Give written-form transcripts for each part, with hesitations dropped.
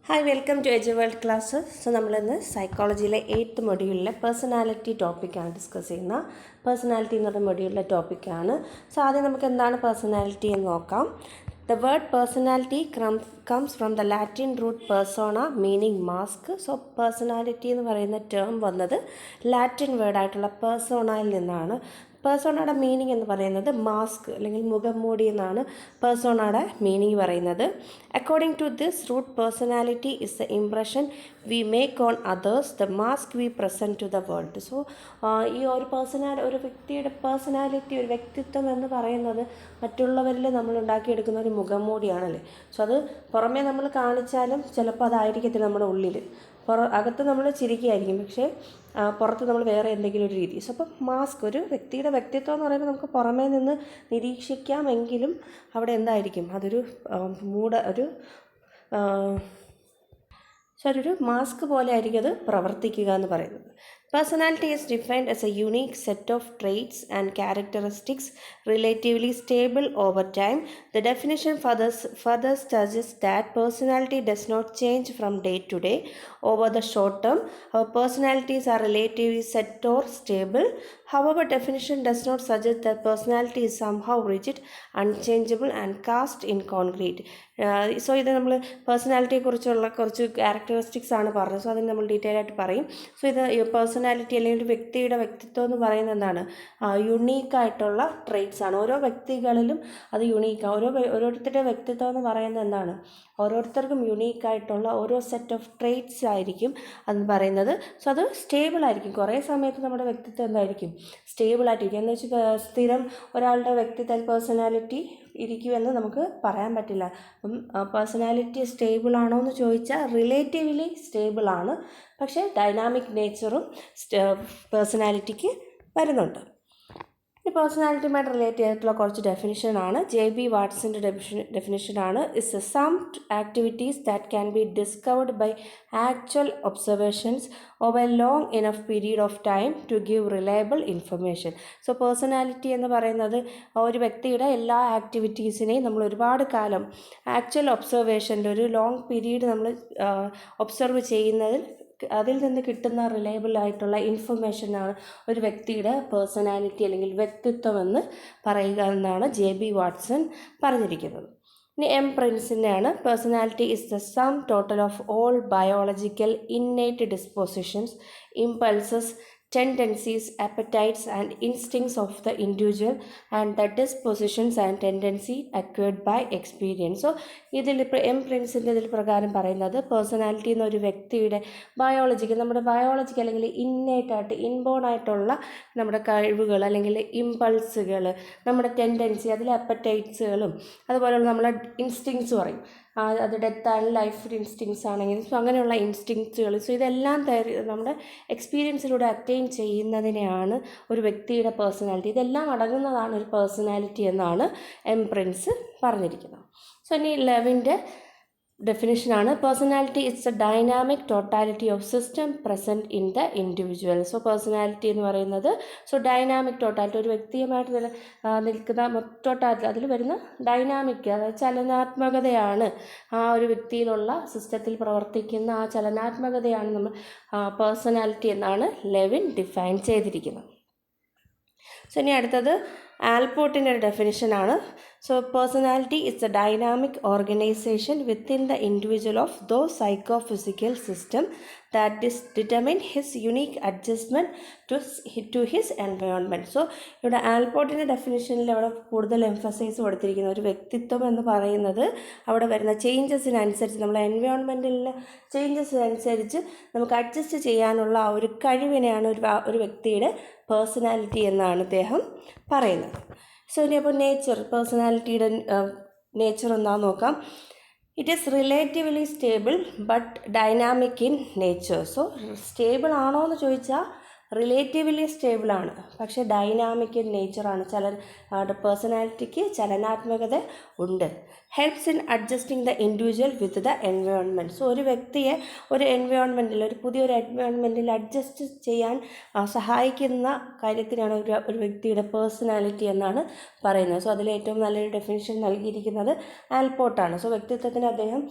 Hi welcome to Edge world class. So നമ്മളിന്ന് സൈക്കോളജിയിലെ 8th മൊഡ്യൂളിലെ പേഴ്സണാലിറ്റി ടോപ്പിക്കാണ് ഡിസ്കസ് ചെയ്യുന്നത്. പേഴ്സണാലിറ്റി എന്ന് പറയുന്ന മൊഡ്യൂളിലെ ടോപ്പിക്കാണ്. സോ ആദ്യം നമുക്ക് എന്താണ് പേഴ്സണാലിറ്റി എന്ന് നോക്കാം. The word personality comes from the Latin root persona meaning mask. So personality എന്ന് പറയുന്ന ടേം വന്നത് ലാറ്റിൻ വേർഡായിട്ടുള്ള പേഴ്സോണയിൽ നിന്നാണ്. പേഴ്സോണയുടെ മീനിങ് എന്ന് പറയുന്നത് മാസ്ക് അല്ലെങ്കിൽ മുഖംമൂടി എന്നാണ് പേഴ്സോണയുടെ മീനിങ് പറയുന്നത്. According to this root personality is the impression we make on others, the mask we present to the world. So ഈ ഒരു വ്യക്തിയുടെ പേഴ്സണാലിറ്റി, ഒരു വ്യക്തിത്വം എന്ന് പറയുന്നത് മറ്റുള്ളവരിൽ നമ്മൾ ഉണ്ടാക്കിയെടുക്കുന്ന ഒരു മുഖംമൂടിയാണല്ലേ. സോ അത് പുറമേ നമ്മൾ കാണിച്ചാലും ചിലപ്പോൾ അതായിരിക്കത്തില്ല നമ്മുടെ ഉള്ളിൽ. അകത്ത് നമ്മൾ ചിരിക്കുകയായിരിക്കും, പക്ഷേ പുറത്ത് നമ്മൾ വേറെ എന്തെങ്കിലും ഒരു രീതി. സോ അപ്പം മാസ്ക്, ഒരു വ്യക്തിയുടെ വ്യക്തിത്വം എന്ന് പറയുമ്പോൾ നമുക്ക് പുറമേ നിന്ന് നിരീക്ഷിക്കാമെങ്കിലും അവിടെ എന്തായിരിക്കും, അതൊരു ഒരു മാസ്ക് പോലെ ആയിരിക്കും അത് പ്രവർത്തിക്കുക എന്ന് പറയുന്നത്. Personality is defined as a unique set of traits and characteristics relatively stable over time. The definition further suggests that personality does not change from day to day. Over the short term, our personalities are relatively set or stable. However, definition does not suggest that personality is somehow rigid, unchangeable and cast in concrete. So ഇത് നമ്മൾ പേഴ്സണാലിറ്റിയെക്കുറിച്ചുള്ള കുറച്ച് characteristics ആണ് പറഞ്ഞത്. So അതിന് നമ്മൾ detail ആയിട്ട് പറയും. So ഇത് പേഴ്സണാലിറ്റി അല്ലെങ്കിൽ ഒരു വ്യക്തിയുടെ വ്യക്തിത്വം എന്ന് പറയുന്നത് എന്താണ്, യുണീക്കായിട്ടുള്ള ട്രെയ്റ്റ്സ് ആണ്. ഓരോ വ്യക്തികളിലും അത് യുണീക്കാണ്. ഓരോരുത്തരുടെ വ്യക്തിത്വം എന്ന് പറയുന്നത് എന്താണ്, ഓരോരുത്തർക്കും യുണീക്കായിട്ടുള്ള ഓരോ സെറ്റ് ഓഫ് ട്രെയ്റ്റ്സ് ആയിരിക്കും അതെന്ന് പറയുന്നത്. സോ അത് സ്റ്റേബിൾ ആയിരിക്കും. കുറേ സമയത്ത് നമ്മുടെ വ്യക്തിത്വം എന്തായിരിക്കും, സ്റ്റേബിൾ ആയിട്ടിരിക്കും. എന്ന് വെച്ചാൽ സ്ഥിരം ഒരാളുടെ വ്യക്തിത്വം പേഴ്സണാലിറ്റി ഇരിക്കുമെന്ന് നമുക്ക് പറയാൻ പറ്റില്ല. അപ്പം പേഴ്സണാലിറ്റി സ്റ്റേബിൾ ആണോ എന്ന് ചോദിച്ചാൽ റിലേറ്റീവ്ലി സ്റ്റേബിൾ ആണ്, പക്ഷേ ഡൈനാമിക് നേച്ചറും പേഴ്സണാലിറ്റിക്ക് വരുന്നുണ്ട്. ഈ പേഴ്സണാലിറ്റിയുമായിട്ട് റിലേറ്റ് ചെയ്തിട്ടുള്ള കുറച്ച് ഡെഫിനിഷനാണ്. JB വാട്സിൻ്റെ ഡെഫിനിഷനാണ്. Is a sum activities that can be discovered by actual observations over a long enough period of time to give reliable information. So personality എന്ന് പറയുന്നത് ഒരു വ്യക്തിയുടെ എല്ലാ ആക്ടിവിറ്റീസിനെയും നമ്മൾ ഒരുപാട് കാലം ആക്ച്വൽ ഒബ്സർവേഷൻ്റെ ഒരു ലോങ് പീരീഡ് നമ്മൾ ഒബ്സർവ് ചെയ്യുന്നതിൽ അതിൽ നിന്ന് കിട്ടുന്ന റിലയബിൾ ആയിട്ടുള്ള ഇൻഫർമേഷനാണ് ഒരു വ്യക്തിയുടെ പേഴ്സണാലിറ്റി അല്ലെങ്കിൽ വ്യക്തിത്വം എന്ന് പറയുക എന്നാണ് JB വാട്സൺ പറഞ്ഞിരിക്കുന്നത്. ഇനി പ്രിൻസിൻ്റെയാണ്. Personality is the sum total of all biological innate dispositions, impulses, tendencies, appetites and instincts of the individual and the dispositions and tendency acquired by experience. So ഇതിലിപ്പോൾ പ്രിൻസിൻ്റെ ഇതിൽ പ്രകാരം പറയുന്നത് പേഴ്സണാലിറ്റി എന്നൊരു വ്യക്തിയുടെ നമ്മുടെ ബയോളജിക്കൽ അല്ലെങ്കിൽ ഇന്നേറ്റായിട്ട് ഇൻബോൺ ആയിട്ടുള്ള നമ്മുടെ കഴിവുകൾ അല്ലെങ്കിൽ ഇമ്പൾസുകൾ, നമ്മുടെ ടെൻഡൻസി, അതിലെ അപ്പറ്റൈറ്റ്സുകളും അതുപോലെയുള്ള നമ്മളെ ഇൻസ്റ്റിങ്സ് പറയും, അത് ഡെത്ത് ആൻഡ് ലൈഫ് ഇൻസ്റ്റിങ്സ് ആണെങ്കിലും. സോ അങ്ങനെയുള്ള ഇൻസ്റ്റിങ്സുകൾ, സോ ഇതെല്ലാം നമ്മുടെ എക്സ്പീരിയൻസിലൂടെ അറ്റൈൻ ചെയ്യുന്നതിനെയാണ് ഒരു വ്യക്തിയുടെ പേഴ്സണാലിറ്റി. ഇതെല്ലാം അടങ്ങുന്നതാണ് ഒരു പേഴ്സണാലിറ്റി എന്നാണ് പ്രിൻസ് പറഞ്ഞിരിക്കുന്നത്. സോ ഇനി ലെവിൻ്റെ ഡെഫിനിഷനാണ്. Personality it's a dynamic totality of system present in the individual. So personality എന്ന് പറയുന്നത് ഡൈനാമിക് ടോട്ടാലിറ്റി, ഒരു വ്യക്തിയുമായിട്ട് നിൽക്കുന്ന ടോട്ടാലിറ്റി, അതിൽ വരുന്ന ഡൈനാമിക്, അതായത് ചലനാത്മകതയാണ് ആ ഒരു വ്യക്തിയിലുള്ള സിസ്റ്റത്തിൽ പ്രവർത്തിക്കുന്ന ആ ചലനാത്മകതയാണ് നമ്മൾ പേഴ്സണാലിറ്റി എന്നാണ് ലെവിൻ ഡിഫൈൻ ചെയ്തിരിക്കുന്നത്. സോ ഇനി അടുത്തത് ആൽപോർട്ടിൻ്റെ ഒരു ഡെഫിനിഷനാണ്. So personality it's a dynamic organisation within the individual of those psychophysical system that determine his unique adjustment to his environment. So ഇവിടെ ആൽപോർട്ടിൻ്റെ ഡെഫിനിഷനിൽ അവിടെ കൂടുതൽ എംഫസൈസ് കൊടുത്തിരിക്കുന്ന ഒരു വ്യക്തിത്വം എന്ന് പറയുന്നത് അവിടെ വരുന്ന ചേഞ്ചസിനനുസരിച്ച്, നമ്മളെ എൻവയോൺമെൻറ്റിലെ ചേഞ്ചസിനനുസരിച്ച് നമുക്ക് അഡ്ജസ്റ്റ് ചെയ്യാനുള്ള ആ ഒരു കഴിവിനെയാണ് ഒരു വ്യക്തിയുടെ പേഴ്സണാലിറ്റി എന്നാണ് അദ്ദേഹം പറയുന്നത്. സോ ഇനി അപ്പോൾ പേഴ്സണാലിറ്റിയുടെ നേച്ചർ എന്താണെന്ന് നോക്കാം. It is relatively stable but dynamic in nature. So stable ആണോ എന്ന് ചോദിച്ചാൽ റിലേറ്റീവ്ലി സ്റ്റേബിളാണ്, പക്ഷേ ഡൈനാമിക് ഇൻ നേച്ചറാണ്. പേഴ്സണാലിറ്റിക്ക് ചലനാത്മകത ഉണ്ട്. Helps in adjusting the individual with the environment. So ഒരു വ്യക്തിയെ ഒരു എൻവയോൺമെൻറ്റിൽ, ഒരു പുതിയൊരു എൻവയോൺമെൻറ്റിൽ അഡ്ജസ്റ്റ് ചെയ്യാൻ സഹായിക്കുന്ന കാര്യത്തിനാണ് ഒരു വ്യക്തിയുടെ പേഴ്സണാലിറ്റി എന്നാണ് പറയുന്നത്. സോ അതിൽ ഏറ്റവും നല്ലൊരു ഡെഫിനിഷൻ നൽകിയിരിക്കുന്നത് ആൽപോർട്ടാണ്. സോ വ്യക്തിത്വത്തിന് അദ്ദേഹം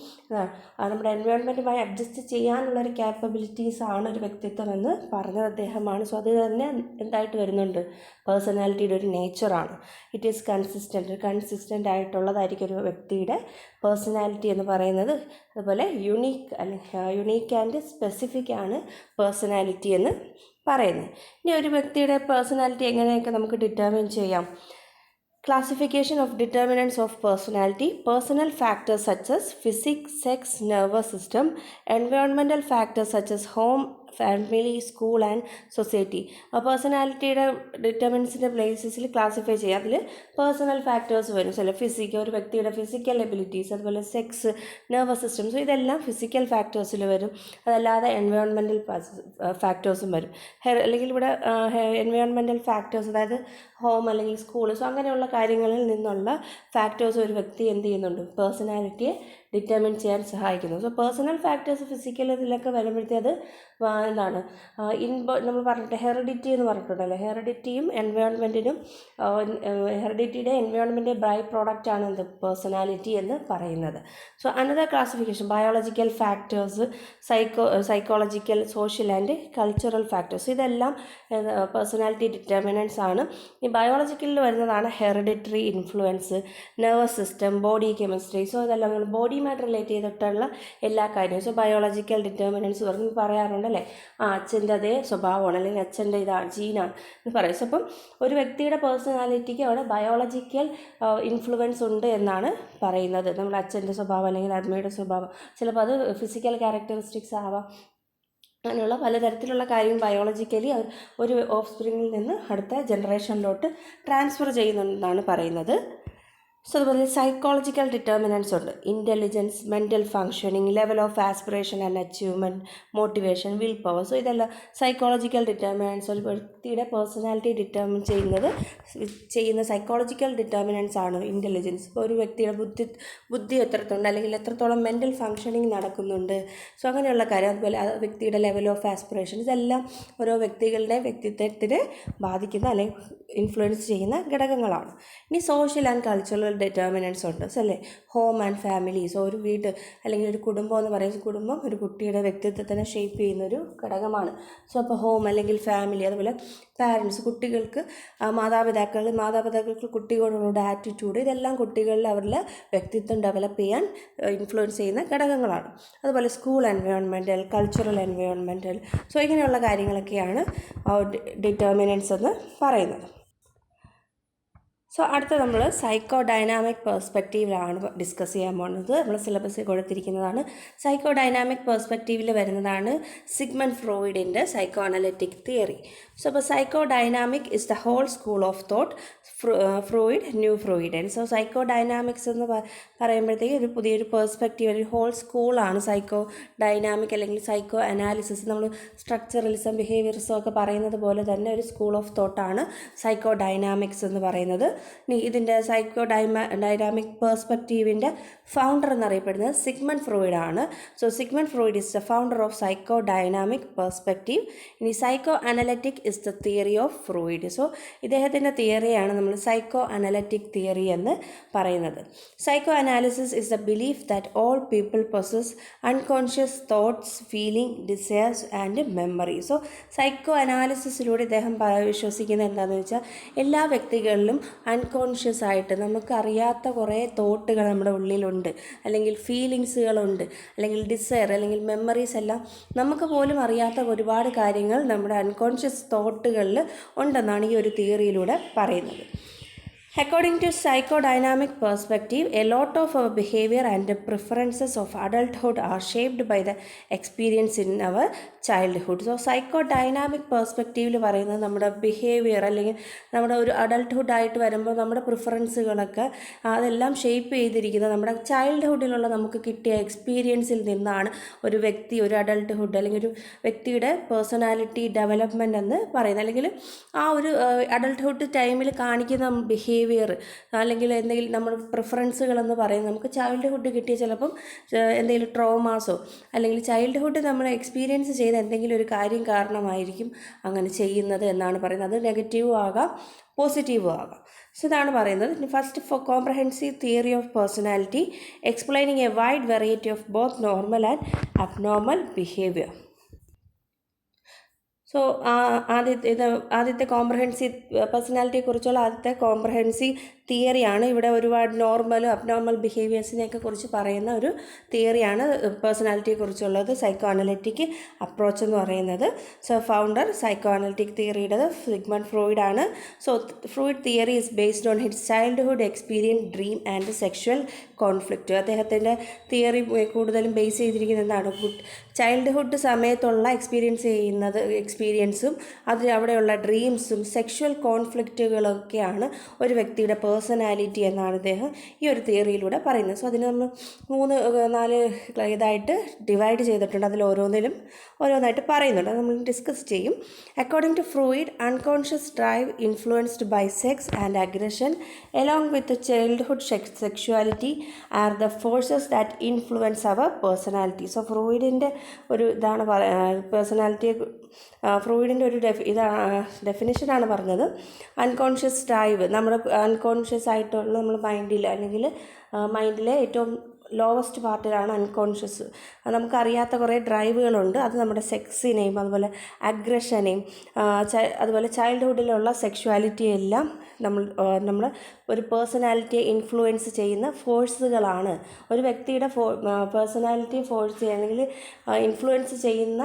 നമ്മുടെ എൻവയോൺമെൻറ്റുമായി അഡ്ജസ്റ്റ് ചെയ്യാനുള്ളൊരു ക്യാപ്പബിലിറ്റീസ് ആണ് ഒരു വ്യക്തിത്വം എന്ന് പറഞ്ഞത് അദ്ദേഹമാണ്. സോ അത് തന്നെ എന്തായിട്ട് വരുന്നുണ്ട്, പേഴ്സണാലിറ്റിയുടെ ഒരു നേച്ചറാണ്. ഇറ്റ് ഈസ് കൺസിസ്റ്റൻ്റ് ആയിട്ടുള്ളതായിരിക്കും ഒരു വ്യക്തിയുടെ പേഴ്സണാലിറ്റി എന്ന് പറയുന്നത്. അതുപോലെ യുണീക്ക് ആൻഡ് സ്പെസിഫിക് ആണ് പേഴ്സണാലിറ്റി എന്ന് പറയുന്നത്. ഇനി ഒരു വ്യക്തിയുടെ പേഴ്സണാലിറ്റി എങ്ങനെയൊക്കെ നമുക്ക് ഡിറ്റർമിൻ ചെയ്യാം? Classification of determinants of personality: personal factors such as physics, sex, nervous system; environmental factors such as home, family, school and society. പേഴ്സണാലിറ്റിയുടെ ഡിറ്റർമിനൻസിൻ്റെ പ്ലേസസിൽ ക്ലാസിഫൈ ചെയ്യുക. അതിൽ പേഴ്സണൽ ഫാക്ടേഴ്സ് വരും, ചില ഒരു വ്യക്തിയുടെ ഫിസിക്കൽ എബിലിറ്റീസ്, അതുപോലെ സെക്സ്, നെർവസ് സിസ്റ്റം. സോ ഇതെല്ലാം ഫിസിക്കൽ ഫാക്ടേഴ്സിൽ വരും. അതല്ലാതെ എൻവയോൺമെൻറ്റൽ ഫാക്ടേഴ്സും വരും. അല്ലെങ്കിൽ ഇവിടെ എൻവയോൺമെൻറ്റൽ ഫാക്ടേഴ്സ്, അതായത് ഹോം അല്ലെങ്കിൽ സ്കൂൾ, സോ അങ്ങനെയുള്ള കാര്യങ്ങളിൽ നിന്നുള്ള ഫാക്ടേഴ്സ് ഒരു വ്യക്തി എന്ത് ചെയ്യുന്നുണ്ട്, പേഴ്സണാലിറ്റിയെ ഡിറ്റർമിൻ ചെയ്യാൻ സഹായിക്കുന്നു. സോ പേഴ്സണൽ ഫാക്ടേഴ്സ് ഫിസിക്കൽ ഇതിലൊക്കെ വരുമ്പോഴത്തേ അത് എന്താണ് നമ്മൾ പറഞ്ഞിട്ട് ഹെറിഡിറ്റി എന്ന് പറഞ്ഞിട്ടുണ്ടല്ലോ. ഹെറിഡിറ്റിയും എൻവയോൺമെൻറ്റിനും ഹെറിഡിറ്റിയുടെ എൻവയോൺമെൻറ്റ് ബൈ പ്രോഡക്റ്റ് ആണ് എന്ത്, പേഴ്സണാലിറ്റി എന്ന് പറയുന്നത്. So another classification: biological factors, psychological, social and cultural factors. ഇതെല്ലാം പേഴ്സണാലിറ്റി ഡിറ്റർമിനൻസ് ആണ്. ഈ ബയോളജിക്കലിൽ വരുന്നതാണ് hereditary influence, nervous system, body chemistry. So ഇതെല്ലാം നമ്മൾ ബോഡിയുമായിട്ട് റിലേറ്റ് ചെയ്തിട്ടുള്ള എല്ലാ കാര്യവും. സോ ബയോളജിക്കൽ ഡിറ്റർമിനൻസ് പറഞ്ഞ് പറയാറുണ്ട് അല്ലേ, അച്ഛൻ്റെ അതേ സ്വഭാവമാണ്, അല്ലെങ്കിൽ അച്ഛൻ്റെ ഇതാണ് ജീനാണ് എന്ന് പറയും. സോ അപ്പം ഒരു വ്യക്തിയുടെ പേഴ്സണാലിറ്റിക്ക് അവിടെ ബയോളജിക്കൽ ഇൻഫ്ലുവൻസ് ഉണ്ട് എന്നാണ് പറയുന്നത്. നമ്മുടെ അച്ഛൻ്റെ സ്വഭാവം അല്ലെങ്കിൽ അമ്മയുടെ സ്വഭാവം, ചിലപ്പോൾ അത് ഫിസിക്കൽ ക്യാരക്ടറിസ്റ്റിക്സ് ആവാം. അങ്ങനെയുള്ള പലതരത്തിലുള്ള കാര്യങ്ങൾ ബയോളജിക്കലി ഒരു ഓഫ് സ്പ്രിങ്ങിൽ നിന്ന് അടുത്ത ജനറേഷനിലോട്ട് ട്രാൻസ്ഫർ ചെയ്യുന്നതെന്നാണ് പറയുന്നത്. സോ അതുപോലെ സൈക്കോളജിക്കൽ ഡിറ്റർമിനൻസ് ഉണ്ട്. Intelligence, mental functioning, level of aspiration and achievement, motivation, will power. So ഇതെല്ലാം സൈക്കോളജിക്കൽ ഡിറ്റർമിനൻസ്. ഒരു വ്യക്തിയുടെ പേഴ്സണാലിറ്റി ഡിറ്റർമിൻ ചെയ്യുന്ന സൈക്കോളജിക്കൽ ഡിറ്റർമിനൻസ് ആണ് ഇൻ്റലിജൻസ്. ഇപ്പോൾ ഒരു വ്യക്തിയുടെ ബുദ്ധി എത്രത്തോളം, അല്ലെങ്കിൽ എത്രത്തോളം മെൻ്റൽ ഫങ്ഷനിങ് നടക്കുന്നുണ്ട്, സോ അങ്ങനെയുള്ള കാര്യം. അതുപോലെ ആ വ്യക്തിയുടെ ലെവൽ ഓഫ് ആസ്പിറേഷൻ, ഇതെല്ലാം ഓരോ വ്യക്തികളുടെ വ്യക്തിത്വത്തിനെ ബാധിക്കുന്ന അല്ലെങ്കിൽ ഇൻഫ്ലുവൻസ് ചെയ്യുന്ന ഘടകങ്ങളാണ്. ഇനി സോഷ്യൽ ആൻഡ് കൾച്ചറൽ ഡിറ്റർമിനൻസ് ഉണ്ട് അല്ലേ. Home and family. സോ ഒരു വീട് അല്ലെങ്കിൽ ഒരു കുടുംബം എന്ന് പറയുന്ന കുടുംബം ഒരു കുട്ടിയുടെ വ്യക്തിത്വത്തിനെ ഷേപ്പ് ചെയ്യുന്നൊരു ഘടകമാണ്. സോ അപ്പോൾ ഹോം അല്ലെങ്കിൽ ഫാമിലി, അതുപോലെ പാരൻസ്, കുട്ടികൾക്ക് മാതാപിതാക്കൾക്ക് കുട്ടികളോട് ആറ്റിറ്റ്യൂഡ്, ഇതെല്ലാം കുട്ടികളിൽ അവരുടെ വ്യക്തിത്വം ഡെവലപ്പ് ചെയ്യാൻ ഇൻഫ്ലുവൻസ് ചെയ്യുന്ന ഘടകങ്ങളാണ്. അതുപോലെ school environmental, cultural environmental. So ഇങ്ങനെയുള്ള കാര്യങ്ങളൊക്കെയാണ് ഡിറ്റർമിനൻസ് എന്ന് പറയുന്നത്. സോ അടുത്ത നമ്മൾ സൈക്കോ ഡൈനാമിക് പെർസ്പെക്റ്റീവിലാണ് ഡിസ്കസ് ചെയ്യാൻ പോകുന്നത്. നമ്മൾ സിലബസിൽ കൊടുത്തിരിക്കുന്നതാണ്. സൈക്കോ ഡൈനാമിക് പെർസ്പെക്റ്റീവിൽ വരുന്നതാണ് സിഗ്മണ്ട് ഫ്രോയിഡിൻ്റെ സൈക്കോ അനലിറ്റിക് തിയറി. സോ അപ്പോൾ psychodynamic is the whole school of thought, Freud, new Freudian. So psychodynamics എന്ന് പറയുമ്പോഴത്തേക്ക് ഒരു പുതിയൊരു പെർസ്പെക്റ്റീവ്, ഒരു ഹോൾ സ്കൂളാണ് സൈക്കോ ഡൈനാമിക് അല്ലെങ്കിൽ സൈക്കോ അനാലിസിസ്. നമ്മൾ സ്ട്രക്ചറലിസം, ബിഹേവിയറിസം ഒക്കെ പറയുന്നത് പോലെ തന്നെ ഒരു സ്കൂൾ ഓഫ് തോട്ടാണ് സൈക്കോ ഡൈനാമിക്സ് എന്ന് പറയുന്നത്. ഇനി ഇതിൻ്റെ സൈക്കോ ഡൈനാമിക് പെർസ്പെക്റ്റീവിൻ്റെ ഫൗണ്ടർ എന്നറിയപ്പെടുന്നത് സിഗ്മണ്ട് ഫ്രോയിഡ് ആണ്. So Sigmund Freud is the founder of psycho dynamic perspective. ഇനി psychoanalytic is the theory of Freud. So ഇദ്ദേഹത്തിൻ്റെ തിയറിയാണ് നമ്മൾ സൈക്കോ അനലറ്റിക് തിയറി എന്ന് പറയുന്നത്. Psychoanalysis is the belief that all people possess unconscious thoughts, feeling, desires and memory. So psycho അനാലിസിസിലൂടെ ഇദ്ദേഹം വിശ്വസിക്കുന്നത് എന്താണെന്ന് വെച്ചാൽ എല്ലാ വ്യക്തികളിലും അൺകോൺഷ്യസ് ആയിട്ട് നമുക്കറിയാത്ത കുറേ തോട്ടുകൾ നമ്മുടെ ഉള്ളിലുണ്ട്, അല്ലെങ്കിൽ ഫീലിങ്സുകളുണ്ട്, അല്ലെങ്കിൽ ഡിസയർ അല്ലെങ്കിൽ മെമ്മറീസ് എല്ലാം നമുക്ക് പോലും അറിയാത്ത ഒരുപാട് കാര്യങ്ങൾ നമ്മുടെ അൺകോൺഷ്യസ് തോട്ടുകളിൽ ഉണ്ടെന്നാണ് ഈ ഒരു തിയറിയിലൂടെ പറയുന്നത്. According to psychodynamic perspective, a lot of our behavior and the preferences of adulthood are shaped by the experience in our childhood. So psychodynamic perspective പറയുന്നത് നമ്മുടെ ബിഹേവിയർ അല്ലെങ്കിൽ നമ്മുടെ ഒരു അഡൾട്ട്ഹുഡ് ആയിട്ട് വരുമ്പോൾ നമ്മുടെ പ്രിഫറൻസുകളൊക്കെ അതെല്ലാം ഷേപ്പ് ചെയ്തിരിക്കുന്നത് നമ്മുടെ ചൈൽഡ്ഹുഡിലുള്ള നമുക്ക് കിട്ടിയ എക്സ്പീരിയൻസിൽ നിന്നാണ് ഒരു വ്യക്തി ഒരു അഡൾട്ട്ഹുഡ് അല്ലെങ്കിൽ ഒരു വ്യക്തിയുടെ പേഴ്സണാലിറ്റി ഡെവലപ്മെൻറ്റ് എന്ന് പറയുന്നത്. അല്ലെങ്കിൽ ആ ഒരു അഡൾട്ട്ഹുഡ് ടൈമിൽ കാണിക്കുന്ന ബിഹേവിയർ ബിഹേവിയർ അല്ലെങ്കിൽ എന്തെങ്കിലും നമ്മുടെ പ്രിഫറൻസുകളെന്ന് പറയുന്നത് നമുക്ക് ചൈൽഡ്ഹുഡ് കിട്ടിയ ചിലപ്പം എന്തെങ്കിലും ട്രോമാസോ അല്ലെങ്കിൽ ചൈൽഡ്ഹുഡ് നമ്മൾ എക്സ്പീരിയൻസ് ചെയ്ത എന്തെങ്കിലും ഒരു കാര്യം കാരണമായിരിക്കും അങ്ങനെ ചെയ്യുന്നത് എന്നാണ് പറയുന്നത്. അത് നെഗറ്റീവും ആകാം പോസിറ്റീവും ആകാം. സോ ഇതാണ് പറയുന്നത്. First, for comprehensive theory of personality explaining a wide variety of both normal and abnormal behaviour. So ആദ്യത്തെ കോംപ്രഹെൻസീവ് പേഴ്സണാലിറ്റിയെക്കുറിച്ചുള്ള ആദ്യത്തെ കോംപ്രഹെൻസീവ് തിയറിയാണ്. ഇവിടെ ഒരുപാട് നോർമലും അബ്നോർമൽ ബിഹേവിയേഴ്സിനെയൊക്കെ കുറിച്ച് പറയുന്ന ഒരു തിയറിയാണ് പേഴ്സണാലിറ്റിയെക്കുറിച്ചുള്ളത്, സൈക്കോ അനലിറ്റിക് അപ്രോച്ച് എന്ന് പറയുന്നത്. സോ ഫൗണ്ടർ സൈക്കോ അനലിറ്റിക് തിയറിയുടെ സിഗ്മണ്ട് ഫ്രോയിഡ് ആണ്. So Freud theory is based on his childhood experience, dream and sexual conflict. അദ്ദേഹത്തിൻ്റെ തിയറി കൂടുതലും ബേസ് ചെയ്തിരിക്കുന്നത് എന്താണ്? ചൈൽഡ്ഹുഡ് സമയത്തുള്ള എക്സ്പീരിയൻസും അവിടെയുള്ള ഡ്രീംസും സെക്ഷുവൽ കോൺഫ്ലിക്റ്റുകളൊക്കെയാണ് ഒരു വ്യക്തിയുടെ പേഴ്സണാലിറ്റി എന്നാണ് ഇദ്ദേഹം ഈ ഒരു തിയറിയിലൂടെ പറയുന്നത്. സോ അതിന് നമ്മൾ 3-4 ഇതായിട്ട് ഡിവൈഡ് ചെയ്തിട്ടുണ്ട്. അതിൽ ഓരോന്നായിട്ട് പറയുന്നുണ്ട്. അത് നമ്മൾ ഡിസ്കസ് ചെയ്യും. According to Freud, unconscious drive influenced by sex and aggression along with childhood sexuality are the forces that influence our personality. So ഫ്രോയിഡിൻ്റെ ഒരു ഇതാണ് പേഴ്സണാലിറ്റിയെ ഫ്രോയിഡിൻ്റെ ഒരു ഡെഫിനിഷനാണ് പറഞ്ഞത്. അൺകോൺഷ്യസ് ഡ്രൈവ്, നമ്മുടെ അൺകോൺഷ്യസ് ആയിട്ടുള്ള നമ്മൾ മൈൻഡിലെ ഏറ്റവും ലോവസ്റ്റ് പാർട്ടിലാണ് അൺകോൺഷ്യസ്. നമുക്കറിയാത്ത കുറേ ഡ്രൈവുകളുണ്ട്. അത് നമ്മുടെ സെക്സിനെയും അതുപോലെ അഗ്രഷനെയും അതുപോലെ ചൈൽഡ്ഹുഡിലുള്ള സെക്ഷുവാലിറ്റിയെല്ലാം നമ്മൾ ഒരു പേഴ്സണാലിറ്റിയെ ഇൻഫ്ലുവൻസ് ചെയ്യുന്ന ഫോഴ്സുകളാണ്. ഒരു വ്യക്തിയുടെ പേഴ്സണാലിറ്റിയെ ഫോഴ്സ് അല്ലെങ്കിൽ ഇൻഫ്ലുവൻസ് ചെയ്യുന്ന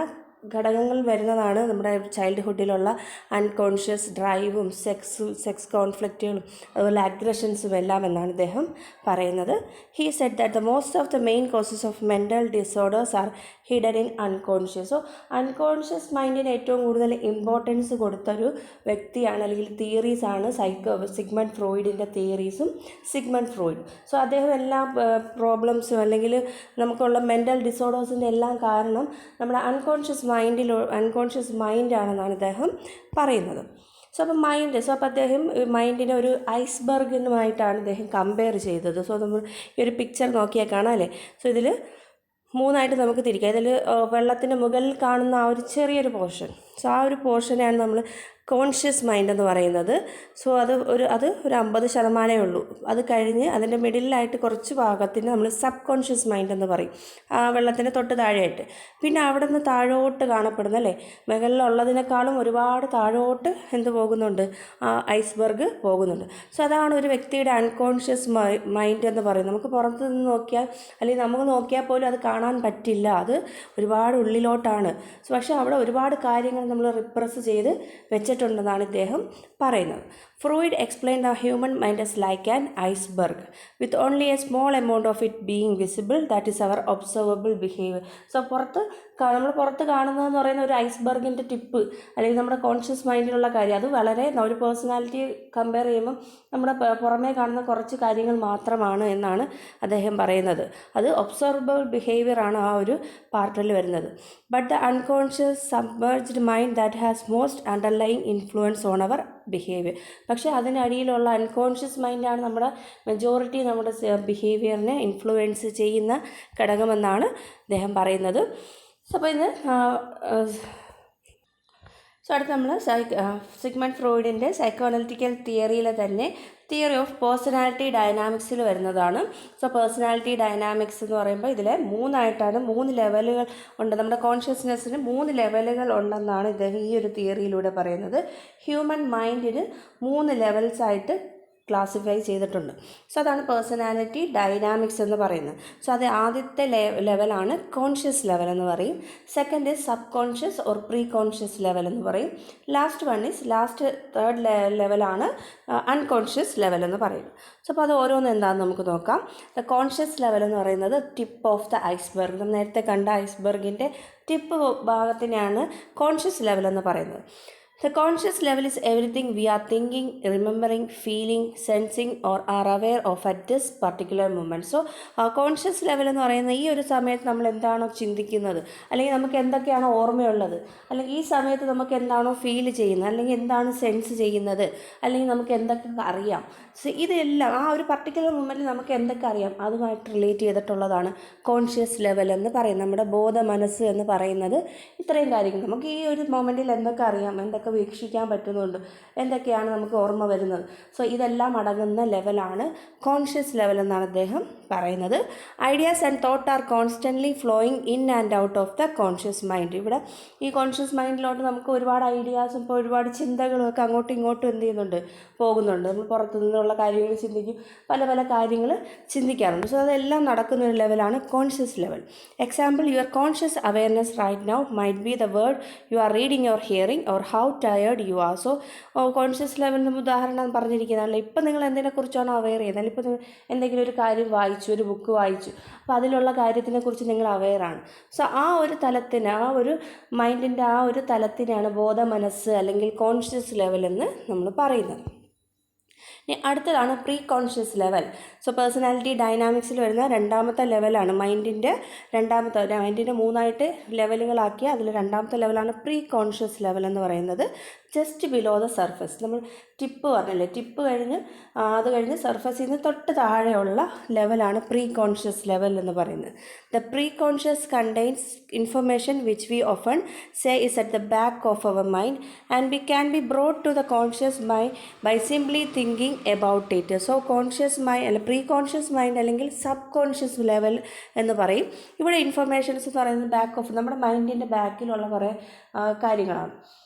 ഘടകങ്ങൾ വരുന്നതാണ് നമ്മുടെ ചൈൽഡ്ഹുഡിലുള്ള അൺകോൺഷ്യസ് ഡ്രൈവും സെക്സ് കോൺഫ്ലിക്റ്റുകളും അതുപോലെ അഗ്രഷൻസും എല്ലാം എന്നാണ് ഇദ്ദേഹം പറയുന്നത്. He said that the most of the main causes of mental disorders are hidden in unconscious. So unconscious മൈൻഡിന് ഏറ്റവും കൂടുതൽ ഇമ്പോർട്ടൻസ് കൊടുത്തൊരു വ്യക്തിയാണ് അല്ലെങ്കിൽ തിയറീസാണ് സിഗ്മണ്ട് ഫ്രോയിഡിൻ്റെ തിയറീസും സിഗ്മണ്ട് ഫ്രോയിഡ്. സോ അദ്ദേഹം എല്ലാ പ്രോബ്ലംസും അല്ലെങ്കിൽ നമുക്കുള്ള മെൻ്റൽ ഡിസോർഡേഴ്സിൻ്റെ എല്ലാം കാരണം നമ്മുടെ അൺകോൺഷ്യസ് മൈൻഡാണെന്നാണ് അദ്ദേഹം പറയുന്നത്. അപ്പോൾ അദ്ദേഹം മൈൻഡിനെ ഒരു ഐസ്ബർഗുമായിട്ടാണ് അദ്ദേഹം കമ്പയർ ചെയ്തത്. സോ നമ്മൾ ഈ ഒരു പിക്ചർ നോക്കിയാൽ കാണാം അല്ലേ. സോ ഇതിൽ 3ആയിട്ട് നമുക്ക് തിരിക്കാം. ഇതിൽ വെള്ളത്തിൻ്റെ മുകളിൽ കാണുന്ന ആ ഒരു ചെറിയൊരു പോർഷൻ, സോ ആ ഒരു പോർഷനെയാണ് നമ്മൾ കോൺഷ്യസ് മൈൻഡ് എന്ന് പറയുന്നത്. സോ അത് ഒരു 50% ഉള്ളൂ. അത് കഴിഞ്ഞ് അതിൻ്റെ മിഡിലായിട്ട് കുറച്ച് ഭാഗത്തിന് നമ്മൾ സബ് കോൺഷ്യസ് മൈൻഡ് എന്ന് പറയും, ആ വെള്ളത്തിൻ്റെ തൊട്ട് താഴെയായിട്ട്. പിന്നെ അവിടെ നിന്ന് താഴോട്ട് കാണപ്പെടുന്നല്ലേ, മുകളിലുള്ളതിനേക്കാളും ഒരുപാട് താഴോട്ട് പോകുന്നുണ്ട്, ആ ഐസ്ബർഗ് പോകുന്നുണ്ട്. സോ അതാണ് ഒരു വ്യക്തിയുടെ അൺകോൺഷ്യസ് മൈൻഡ് എന്ന് പറയുന്നത്. നമുക്ക് പുറത്ത് നിന്ന് നോക്കിയാൽ അല്ലെങ്കിൽ നമുക്ക് നോക്കിയാൽ പോലും അത് കാണാൻ പറ്റില്ല, അത് ഒരുപാട് ഉള്ളിലോട്ടാണ്. പക്ഷേ അവിടെ ഒരുപാട് കാര്യങ്ങൾ നമ്മൾ റിപ്രസ് ചെയ്ത് വെച്ചിട്ടുണ്ടെന്നാണ് ഇദ്ദേഹം പറയുന്നത്. Freud explain the human mind as like an iceberg with only a small amount of it being visible, that is our observable behavior. So നമ്മൾ പുറത്ത് കാണുന്നതെന്ന് പറയുന്ന ഒരു ഐസ്ബർഗിൻ്റെ ടിപ്പ് അല്ലെങ്കിൽ നമ്മുടെ കോൺഷ്യസ് മൈൻഡിലുള്ള കാര്യം, അത് വളരെ ഒരു പേഴ്സണാലിറ്റി കമ്പയർ ചെയ്യുമ്പം നമ്മുടെ പുറമേ കാണുന്ന കുറച്ച് കാര്യങ്ങൾ മാത്രമാണ് എന്നാണ് അദ്ദേഹം പറയുന്നത്. അത് ഒബ്സർവബിൾ ബിഹേവിയർ ആണ് ആ ഒരു പാർട്ടിൽ വരുന്നത്. But the unconscious submerged mind that has most underlying influence on our behaviour. പക്ഷേ അതിനടിയിലുള്ള അൺകോൺഷ്യസ് മൈൻഡാണ് നമ്മുടെ മെജോറിറ്റി നമ്മുടെ ബിഹേവിയറിനെ ഇൻഫ്ലുവൻസ് ചെയ്യുന്ന ഘടകമെന്നാണ് അദ്ദേഹം പറയുന്നത്. അപ്പോൾ ഇന്ന് അടുത്ത് നമ്മൾ സിഗ്മണ്ട് ഫ്രോയിഡിൻ്റെ സൈക്കോ അനലിറ്റിക്കൽ തിയറിയിലെ തന്നെ തിയറി ഓഫ് പേഴ്സണാലിറ്റി ഡൈനാമിക്സിൽ വരുന്നതാണ്. സോ പേഴ്സണാലിറ്റി ഡൈനാമിക്സ് എന്ന് പറയുമ്പോൾ ഇതിൽ 3 ലെവലുകൾ ഉണ്ട്. നമ്മുടെ കോൺഷ്യസ്നെസ്സിന് 3 ലെവലുകൾ ഉണ്ടെന്നാണ് ഇദ്ദേഹം ഈ ഒരു തിയറിയിലൂടെ പറയുന്നത്. ഹ്യൂമൻ മൈൻഡിന് 3 ലെവൽസായിട്ട് ക്ലാസിഫൈ ചെയ്തിട്ടുണ്ട്. സോ അതാണ് പേഴ്സണാലിറ്റി ഡൈനാമിക്സ് എന്ന് പറയുന്നത്. സോ അത് ആദ്യത്തെ ലെവലാണ് കോൺഷ്യസ് ലെവൽ എന്ന് പറയും. Second is sub conscious or pre conscious level എന്ന് പറയും. തേർഡ് ലെവലാണ് അൺകോൺഷ്യസ് ലെവൽ എന്ന് പറയുന്നത്. സോ അപ്പോൾ അത് ഓരോന്ന് എന്താണെന്ന് നമുക്ക് നോക്കാം. ദ കോൺഷ്യസ് ലെവൽ എന്ന് പറയുന്നത് ടിപ്പ് ഓഫ് ദ ഐസ്ബർഗ്. നമ്മൾ നേരത്തെ കണ്ട ഐസ്ബർഗിൻ്റെ ടിപ്പ് ഭാഗത്തിനെയാണ് കോൺഷ്യസ് ലെവൽ എന്ന് പറയുന്നത്. The conscious level is everything we are thinking, remembering, feeling, sensing or are aware of at this particular moment. So, conscious level എന്ന് പറയുന്നത് ഈ ഒരു സമയത്ത് നമ്മൾ എന്താണോ ചിന്തിക്കുന്നത്, അല്ലെങ്കിൽ നമുക്ക് എന്തൊക്കെയാണോ ഓർമ്മയുള്ളത്, അല്ലെങ്കിൽ ഈ സമയത്ത് നമുക്ക് എന്താണോ ഫീൽ ചെയ്യുന്നത്, അല്ലെങ്കിൽ എന്താണ് സെൻസ് ചെയ്യുന്നത്, അല്ലെങ്കിൽ നമുക്ക് എന്തൊക്കെ അറിയാം. സോ ഇതെല്ലാം ആ ഒരു പർട്ടിക്കുലർ മൊമെൻറ്റിൽ നമുക്ക് എന്തൊക്കെ അറിയാം അതുമായിട്ട് റിലേറ്റ് ചെയ്തിട്ടുള്ളതാണ് കോൺഷ്യസ് ലെവൽ എന്ന് പറയുന്നത്. നമ്മുടെ ബോധ മനസ്സ് എന്ന് പറയുന്നത് ഇത്രയും കാര്യങ്ങൾ. നമുക്ക് ഈ ഒരു മൊമെൻറ്റിൽ എന്തൊക്കെ അറിയാം, എന്തൊക്കെ വീക്ഷിക്കാൻ പറ്റുന്നുണ്ട്, എന്തൊക്കെയാണ് നമുക്ക് ഓർമ്മ വരുന്നത്. സോ ഇതെല്ലാം അടങ്ങുന്ന ലെവലാണ് കോൺഷ്യസ് ലെവൽ എന്നാണ് അദ്ദേഹം പറയുന്നത്. Ideas and thought are constantly flowing in and out of the conscious mind. ഇവിടെ ഈ കോൺഷ്യസ് മൈൻഡിലോട്ട് നമുക്ക് ഒരുപാട് ഐഡിയാസും ഇപ്പോൾ ഒരുപാട് ചിന്തകളും ഒക്കെ അങ്ങോട്ടും ഇങ്ങോട്ടും എന്ത് ചെയ്യുന്നുണ്ട്, പോകുന്നുണ്ട്. നമ്മൾ പുറത്തു നിന്നുള്ള കാര്യങ്ങൾ ചിന്തിക്കും, പല പല കാര്യങ്ങൾ ചിന്തിക്കാറുണ്ട്. സോ അതെല്ലാം നടക്കുന്ന ഒരു ലെവലാണ് conscious level. Example, your conscious awareness right now might be the word you are reading or hearing or how tired you are. So conscious ലെവലിന് ഉദാഹരണം പറഞ്ഞിരിക്കുന്നതല്ല, ഇപ്പം നിങ്ങൾ എന്തിനെക്കുറിച്ചാണോ അവെയർ ചെയ്യുന്നത്, അല്ലെങ്കിൽ ഇപ്പോൾ എന്തെങ്കിലും ഒരു കാര്യം വായിച്ചു, ഒരു ബുക്ക് വായിച്ചു, അപ്പോൾ അതിലുള്ള കാര്യത്തിനെക്കുറിച്ച് നിങ്ങൾ അവെയറാണ്. സോ ആ ഒരു തലത്തിന്, ആ ഒരു മൈൻഡിൻ്റെ ആ ഒരു തലത്തിനാണ് ബോധ മനസ്സ് അല്ലെങ്കിൽ കോൺഷ്യസ് ലെവൽ എന്ന് നമ്മൾ പറയുന്നത്. ഇനി അടുത്തതാണ് preconscious level. So personality ഡൈനാമിക്സിൽ വരുന്ന രണ്ടാമത്തെ ലെവലാണ് മൈൻഡിൻ്റെ മൂന്നായിട്ട് ലെവലുകളാക്കി അതിൽ രണ്ടാമത്തെ ലെവലാണ് പ്രീ കോൺഷ്യസ് ലെവൽ എന്ന് പറയുന്നത്. Just below the surface. നമ്മൾ ടിപ്പ് പറഞ്ഞില്ലേ, ടിപ്പ് കഴിഞ്ഞ് അത് കഴിഞ്ഞ് സർഫസിൽ നിന്ന് തൊട്ട് താഴെയുള്ള ലെവലാണ് പ്രീ കോൺഷ്യസ് ലെവൽ എന്ന് പറയുന്നത്. The preconscious contains information which we often say is at the back of our mind and we can be brought to the conscious mind by simply thinking about it. So conscious mind അല്ല preconscious mind അല്ലെങ്കിൽ subconscious level എന്ന് പറയും. ഇവിടെ informations എന്ന് പറയുന്നത് back of നമ്മുടെ മൈൻഡിൻ്റെ ബാക്കിലുള്ള കുറേ കാര്യങ്ങളാണ്.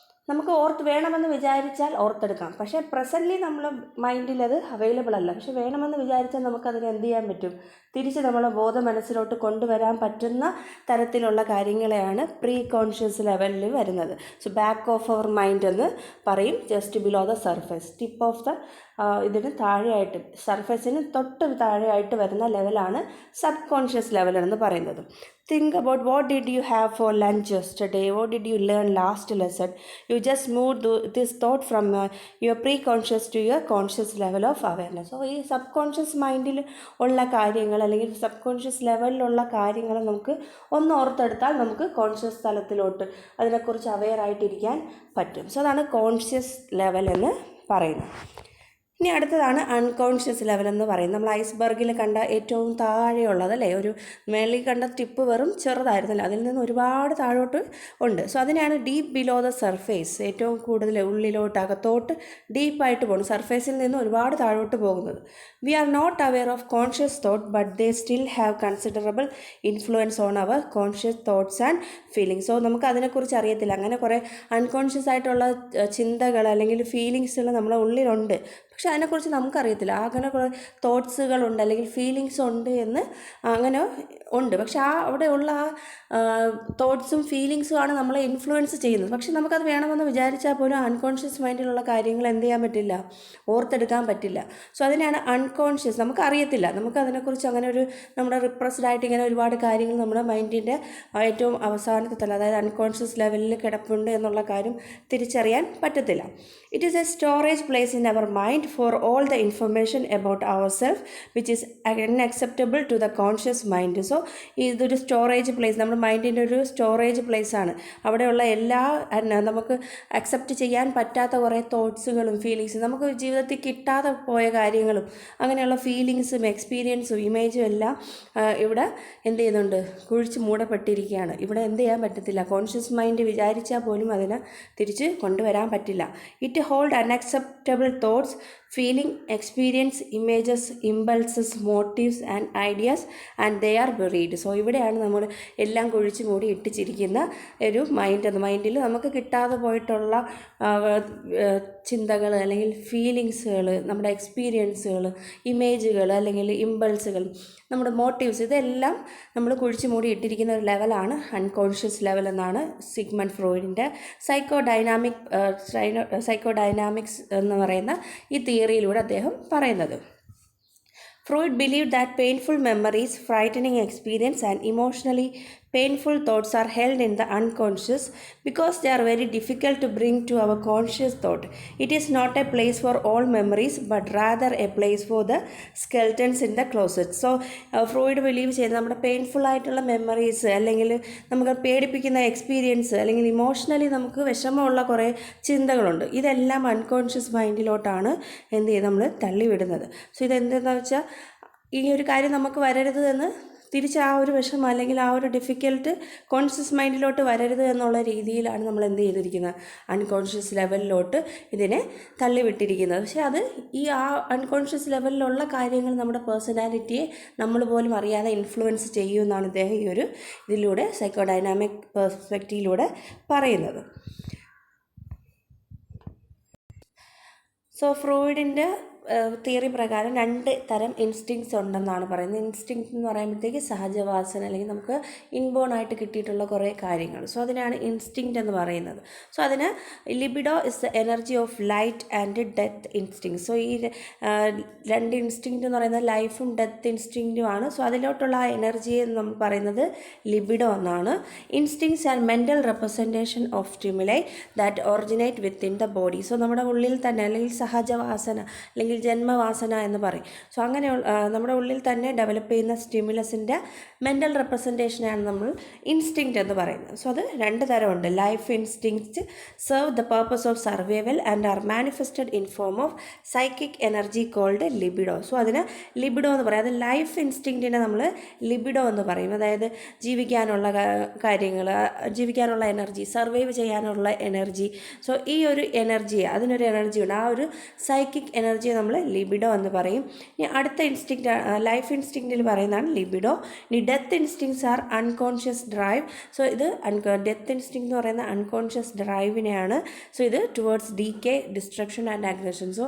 നമുക്ക് വേണമെന്ന് വിചാരിച്ചാൽ ഓർത്തെടുക്കാം, പക്ഷേ പ്രസൻ്റ്ലി നമ്മളെ മൈൻഡിൽ അത് അവൈലബിൾ അല്ല. പക്ഷെ വേണമെന്ന് വിചാരിച്ചാൽ നമുക്കതിന് എന്ത് ചെയ്യാൻ പറ്റും, തിരിച്ച് നമ്മളെ ബോധ മനസ്സിലോട്ട് കൊണ്ടുവരാൻ പറ്റുന്ന തരത്തിലുള്ള കാര്യങ്ങളെയാണ് പ്രീ കോൺഷ്യസ് ലെവലിൽ വരുന്നത്. So back of our mind എന്ന് പറയും, just below the surface, tip of the ഇതിന് താഴെയായിട്ട്, സർഫേസിന് തൊട്ട് താഴെയായിട്ട് വരുന്ന ലെവലാണ് സബ് കോൺഷ്യസ് ലെവൽ എന്ന് പറയുന്നത്. Think about what did you have for lunch yesterday? What did you learn last lesson? You just moved this thought from your pre-conscious to your conscious level of awareness. So, ഈ sub conscious മൈൻഡിൽ ഉള്ള കാര്യങ്ങൾ അല്ലെങ്കിൽ sub conscious ലെവലിലുള്ള കാര്യങ്ങൾ നമുക്ക് ഒന്ന് ഓർത്തെടുത്താൽ നമുക്ക് കോൺഷ്യസ് തലത്തിലോട്ട് അതിനെക്കുറിച്ച് അവെയർ ആയിട്ടിരിക്കാൻ പറ്റും. സോ അതാണ് കോൺഷ്യസ് ലെവൽ എന്ന് പറയുന്നത്. ഇനി അടുത്തതാണ് അൺകോൺഷ്യസ് ലെവൽ എന്ന് പറയുന്നത്. നമ്മൾ ഐസ്ബർഗിൽ കണ്ട ഏറ്റവും താഴെയുള്ളതല്ലേ, ഒരു മേളിൽ കണ്ട ടിപ്പ് വെറും ചെറുതായിരുന്നല്ലോ, അതിൽ നിന്ന് ഒരുപാട് താഴോട്ട് ഉണ്ട്. സോ അതിനാണ് ഡീപ്പ് ബിലോ ദ സർഫേസ്, ഏറ്റവും കൂടുതൽ ഉള്ളിലോട്ട് അകത്തോട്ട് ഡീപ്പായിട്ട് പോകുന്നത്, സർഫേസിൽ നിന്ന് ഒരുപാട് താഴോട്ട് പോകുന്നത്. We are not aware of conscious thought but they still have considerable influence on our conscious thoughts and feelings. So നമുക്ക് അതിനെക്കുറിച്ച് അറിയത്തില്ല, അങ്ങനെ കുറേ അൺകോൺഷ്യസ് ആയിട്ടുള്ള ചിന്തകൾ അല്ലെങ്കിൽ ഫീലിങ്സുകൾ നമ്മുടെ ഉള്ളിലുണ്ട്, പക്ഷെ അതിനെക്കുറിച്ച് നമുക്കറിയത്തില്ല. അങ്ങനെ കുറേ തോട്ട്സുകളുണ്ട് അല്ലെങ്കിൽ ഫീലിങ്സ് ഉണ്ട് എന്ന് അങ്ങനെ ഉണ്ട്, പക്ഷെ അവിടെയുള്ള തോട്ട്സും ഫീലിങ്സും ആണ് നമ്മളെ ഇൻഫ്ലുവൻസ് ചെയ്യുന്നത്. പക്ഷെ നമുക്കത് വേണമെന്ന് വിചാരിച്ചാൽ പോലും അൺകോൺഷ്യസ് മൈൻഡിലുള്ള കാര്യങ്ങൾ എന്ത് ചെയ്യാൻ പറ്റില്ല, ഓർത്തെടുക്കാൻ പറ്റില്ല. സോ അതിനാണ് അൺകോൺഷ്യസ്, നമുക്കറിയത്തില്ല, നമുക്കതിനെക്കുറിച്ച് അങ്ങനെ ഒരു നമ്മുടെ റിപ്രസ്ഡ് ആയിട്ട് ഇങ്ങനെ ഒരുപാട് കാര്യങ്ങൾ നമ്മുടെ മൈൻഡിൻ്റെ ഏറ്റവും അവസാനത്തെ തലം, അതായത് അൺകോൺഷ്യസ് ലെവലിൽ കിടപ്പുണ്ട് എന്നുള്ള കാര്യം തിരിച്ചറിയാൻ പറ്റത്തില്ല. It is a storage place in our mind for all the information about ourselves which is unacceptable to the conscious mind. So ഇതൊരു സ്റ്റോറേജ് പ്ലേസ്, നമ്മുടെ മൈൻഡിൻ്റെ ഒരു സ്റ്റോറേജ് പ്ലേസ് ആണ്. അവിടെയുള്ള എല്ലാ നമുക്ക് അക്സെപ്റ്റ് ചെയ്യാൻ പറ്റാത്ത കുറേ തോട്ട്സുകളും ഫീലിങ്സും, നമുക്ക് ജീവിതത്തിൽ കിട്ടാതെ പോയ കാര്യങ്ങളും അങ്ങനെയുള്ള ഫീലിങ്സും എക്സ്പീരിയൻസും ഇമേജും എല്ലാം ഇവിടെ എന്ത് ചെയ്യുന്നുണ്ട്, കുഴിച്ച് മൂടപ്പെട്ടിരിക്കുകയാണ്. ഇവിടെ എന്ത് ചെയ്യാൻ പറ്റത്തില്ല, കോൺഷ്യസ് മൈൻഡ് വിചാരിച്ചാൽ പോലും അതിനെ തിരിച്ച് കൊണ്ടുവരാൻ പറ്റില്ല. It hold unacceptable thoughts, feeling, experience, images, impulses, motives and ideas and they are buried. So ഇവിടെയാണ് നമ്മൾ എല്ലാം കുഴിച്ച് മൂടി ഇട്ടിച്ചിരിക്കുന്ന ഒരു മൈൻഡിൽ നമുക്ക് കിട്ടാതെ പോയിട്ടുള്ള ചിന്തകൾ അല്ലെങ്കിൽ ഫീലിങ്സുകൾ, നമ്മുടെ എക്സ്പീരിയൻസുകൾ, ഇമേജുകൾ അല്ലെങ്കിൽ ഇമ്പൾസുകൾ, നമ്മുടെ മോട്ടീവ്സ്, ഇതെല്ലാം നമ്മൾ കുഴിച്ച് മൂടി ഇട്ടിരിക്കുന്ന ഒരു ലെവലാണ് അൺകോൺഷ്യസ് ലെവൽ എന്നാണ് സിഗ്മണ്ട് ഫ്രോയിഡിൻ്റെ സൈക്കോഡൈനാമിക്സ് എന്ന് പറയുന്ന ഈ തിയറിയിലൂടെ അദ്ദേഹം പറയുന്നത്. Freud believed that painful memories, frightening experience and emotionally painful thoughts are held in the unconscious because they are very difficult to bring to our conscious thought. It is not a place for all memories but rather a place for the skeletons in the closet. So Freud believe ചെയ്യുന്നത് നമ്മുടെ painful ആയിട്ടുള്ള memories അല്ലെങ്കിൽ നമുക്ക് പേടിപ്പിക്കുന്ന experience അല്ലെങ്കിൽ emotionally നമുക്ക് വിഷമമുള്ള കുറേ ചിന്തകളുണ്ട്, ഇതെല്ലാം അൺകോൺഷ്യസ് മൈൻഡിലോട്ടാണ് എന്ത് ചെയ്യുന്നത് നമ്മൾ തള്ളിവിടുന്നത്. സോ ഇതെന്തെന്ന് വെച്ചാൽ ഈ ഒരു കാര്യം നമുക്ക് വരരുത് എന്ന് തിരിച്ച് ആ ഒരു വിഷമം അല്ലെങ്കിൽ ആ ഒരു ഡിഫിക്കൽട്ട് കോൺഷ്യസ് മൈൻഡിലോട്ട് വരരുത് എന്നുള്ള രീതിയിലാണ് നമ്മൾ എന്ത് ചെയ്തിരിക്കുന്നത്, അൺകോൺഷ്യസ് ലെവലിലോട്ട് ഇതിനെ തള്ളിവിട്ടിരിക്കുന്നത്. പക്ഷേ അത് ഈ ആ അൺകോൺഷ്യസ് ലെവലിലുള്ള കാര്യങ്ങൾ നമ്മുടെ പേഴ്സണാലിറ്റിയെ നമ്മൾ പോലും അറിയാതെ ഇൻഫ്ലുവൻസ് ചെയ്യുമെന്നാണ് ഇദ്ദേഹം ഈ ഒരു ഇതിലൂടെ സൈക്കോഡൈനാമിക് പെർസ്പെക്റ്റീവിലൂടെ പറയുന്നത്. സോ ഫ്രോയിഡിൻ്റെ തിയറി പ്രകാരം 2 തരം ഇൻസ്റ്റിങ്ക്ട്സ് ഉണ്ടെന്നാണ് പറയുന്നത്. ഇൻസ്റ്റിങ്ക്റ്റ് എന്ന് പറയുമ്പോഴത്തേക്ക് സഹജവാസന അല്ലെങ്കിൽ നമുക്ക് ഇൻബോൺ ആയിട്ട് കിട്ടിയിട്ടുള്ള കുറേ കാര്യങ്ങൾ. സോ അതിനാണ് ഇൻസ്റ്റിങ്ക്റ്റ് എന്ന് പറയുന്നത്. സോ അതിന് libido is the energy of light and death instinct. So ഈ 2 ഇൻസ്റ്റിങ്ക്റ്റ് എന്ന് പറയുന്നത് ലൈഫും ഡെത്ത് ഇൻസ്റ്റിങ്ക്റ്റുമാണ്. സോ അതിലോട്ടുള്ള ആ എനർജി എന്ന് നമ്മൾ പറയുന്നത് ലിബിഡോ എന്നാണ്. Instincts are mental representation of stimuli that originate within the body. So നമ്മുടെ ഉള്ളിൽ തന്നെ അല്ലെങ്കിൽ സഹജവാസന അല്ലെങ്കിൽ ജന്മവാസന എന്ന് പറയും. സോ അങ്ങനെയുള്ള നമ്മുടെ ഉള്ളിൽ തന്നെ ഡെവലപ്പ് ചെയ്യുന്ന സ്റ്റിമുലസിൻ്റെ മെൻ്റൽ റെപ്രസെൻറ്റേഷനാണ് നമ്മൾ ഇൻസ്റ്റിങ്ക്റ്റ് എന്ന് പറയുന്നത്. സോ അത് 2 തരമുണ്ട്. Life instinct serve the purpose of survival and are manifested in form of psychic energy called libido. So അതിന് ലിബിഡോ എന്ന് പറയും. അത് ലൈഫ് ഇൻസ്റ്റിങ്ക്റ്റിനെ നമ്മൾ ലിബിഡോ എന്ന് പറയും. അതായത് ജീവിക്കാനുള്ള കാര്യങ്ങൾ, ജീവിക്കാനുള്ള എനർജി, സർവൈവ് ചെയ്യാനുള്ള എനർജി. സോ ഈ ഒരു എനർജി, അതിനൊരു എനർജി ഉണ്ട്. ആ ഒരു സൈക്കിക് എനർജിയെ നമ്മൾ ലിബിഡോ എന്ന് പറയും. ഇനി അടുത്ത ഇൻസ്റ്റിങ്ക്റ്റ് ലൈഫ് ഇൻസ്റ്റിങ്ക്റ്റിൽ പറയുന്നതാണ് ലിബിഡോ. ഇനി death instincts are unconscious drive. So ഇത് ഡെത്ത് ഇൻസ്റ്റിങ്ക്റ്റ് എന്ന് പറയുന്ന അൺകോൺഷ്യസ് ഡ്രൈവിനെയാണ്. സോ ഇത് towards decay, destruction and aggression. So